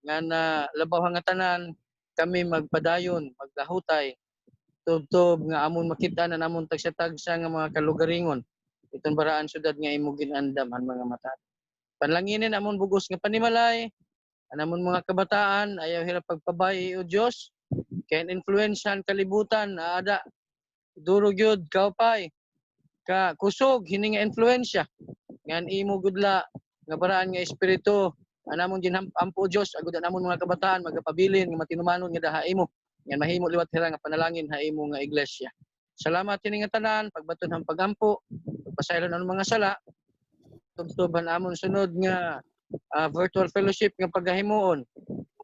ngan labaw nga tanan kami magpadayon maglahutay tubtob nga amon makita na namon tagsa-tagsa nga mga kalugaringon iton baraan syudad nga imo ginandam han mga mata. Panalanginin amon bugos nga panimalay anamon mga kabataan ayaw hirap pagpabay o Dios kay influensyan kalibutan ada duro gyud kaupay ka kusog hini nga influensya ngan imo gudla nga baraan nga espiritu anamon ginampo Dios agud anamon mga kabataan magapabilin nga matinumanon nga daha imo ngan mahimo liwat hira nga panalangin ha imo nga iglesia. Salamat kini nga tanan pagbaton ang pagampo pagpasaylo ang mga sala tubtoban amon sunod nga virtual fellowship nga paggahimuon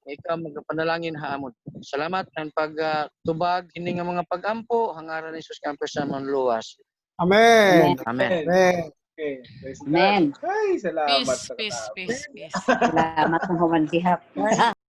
ikaw magpanalangin ha amon. Salamat ang pagtubag hini nga mga pagampo hangaran ni Jesus Campus sa luwas. Amen. Amen. Amen. Okay. Praise Amen. God. Ay, salamat. Peace. Salamat ng human bihap.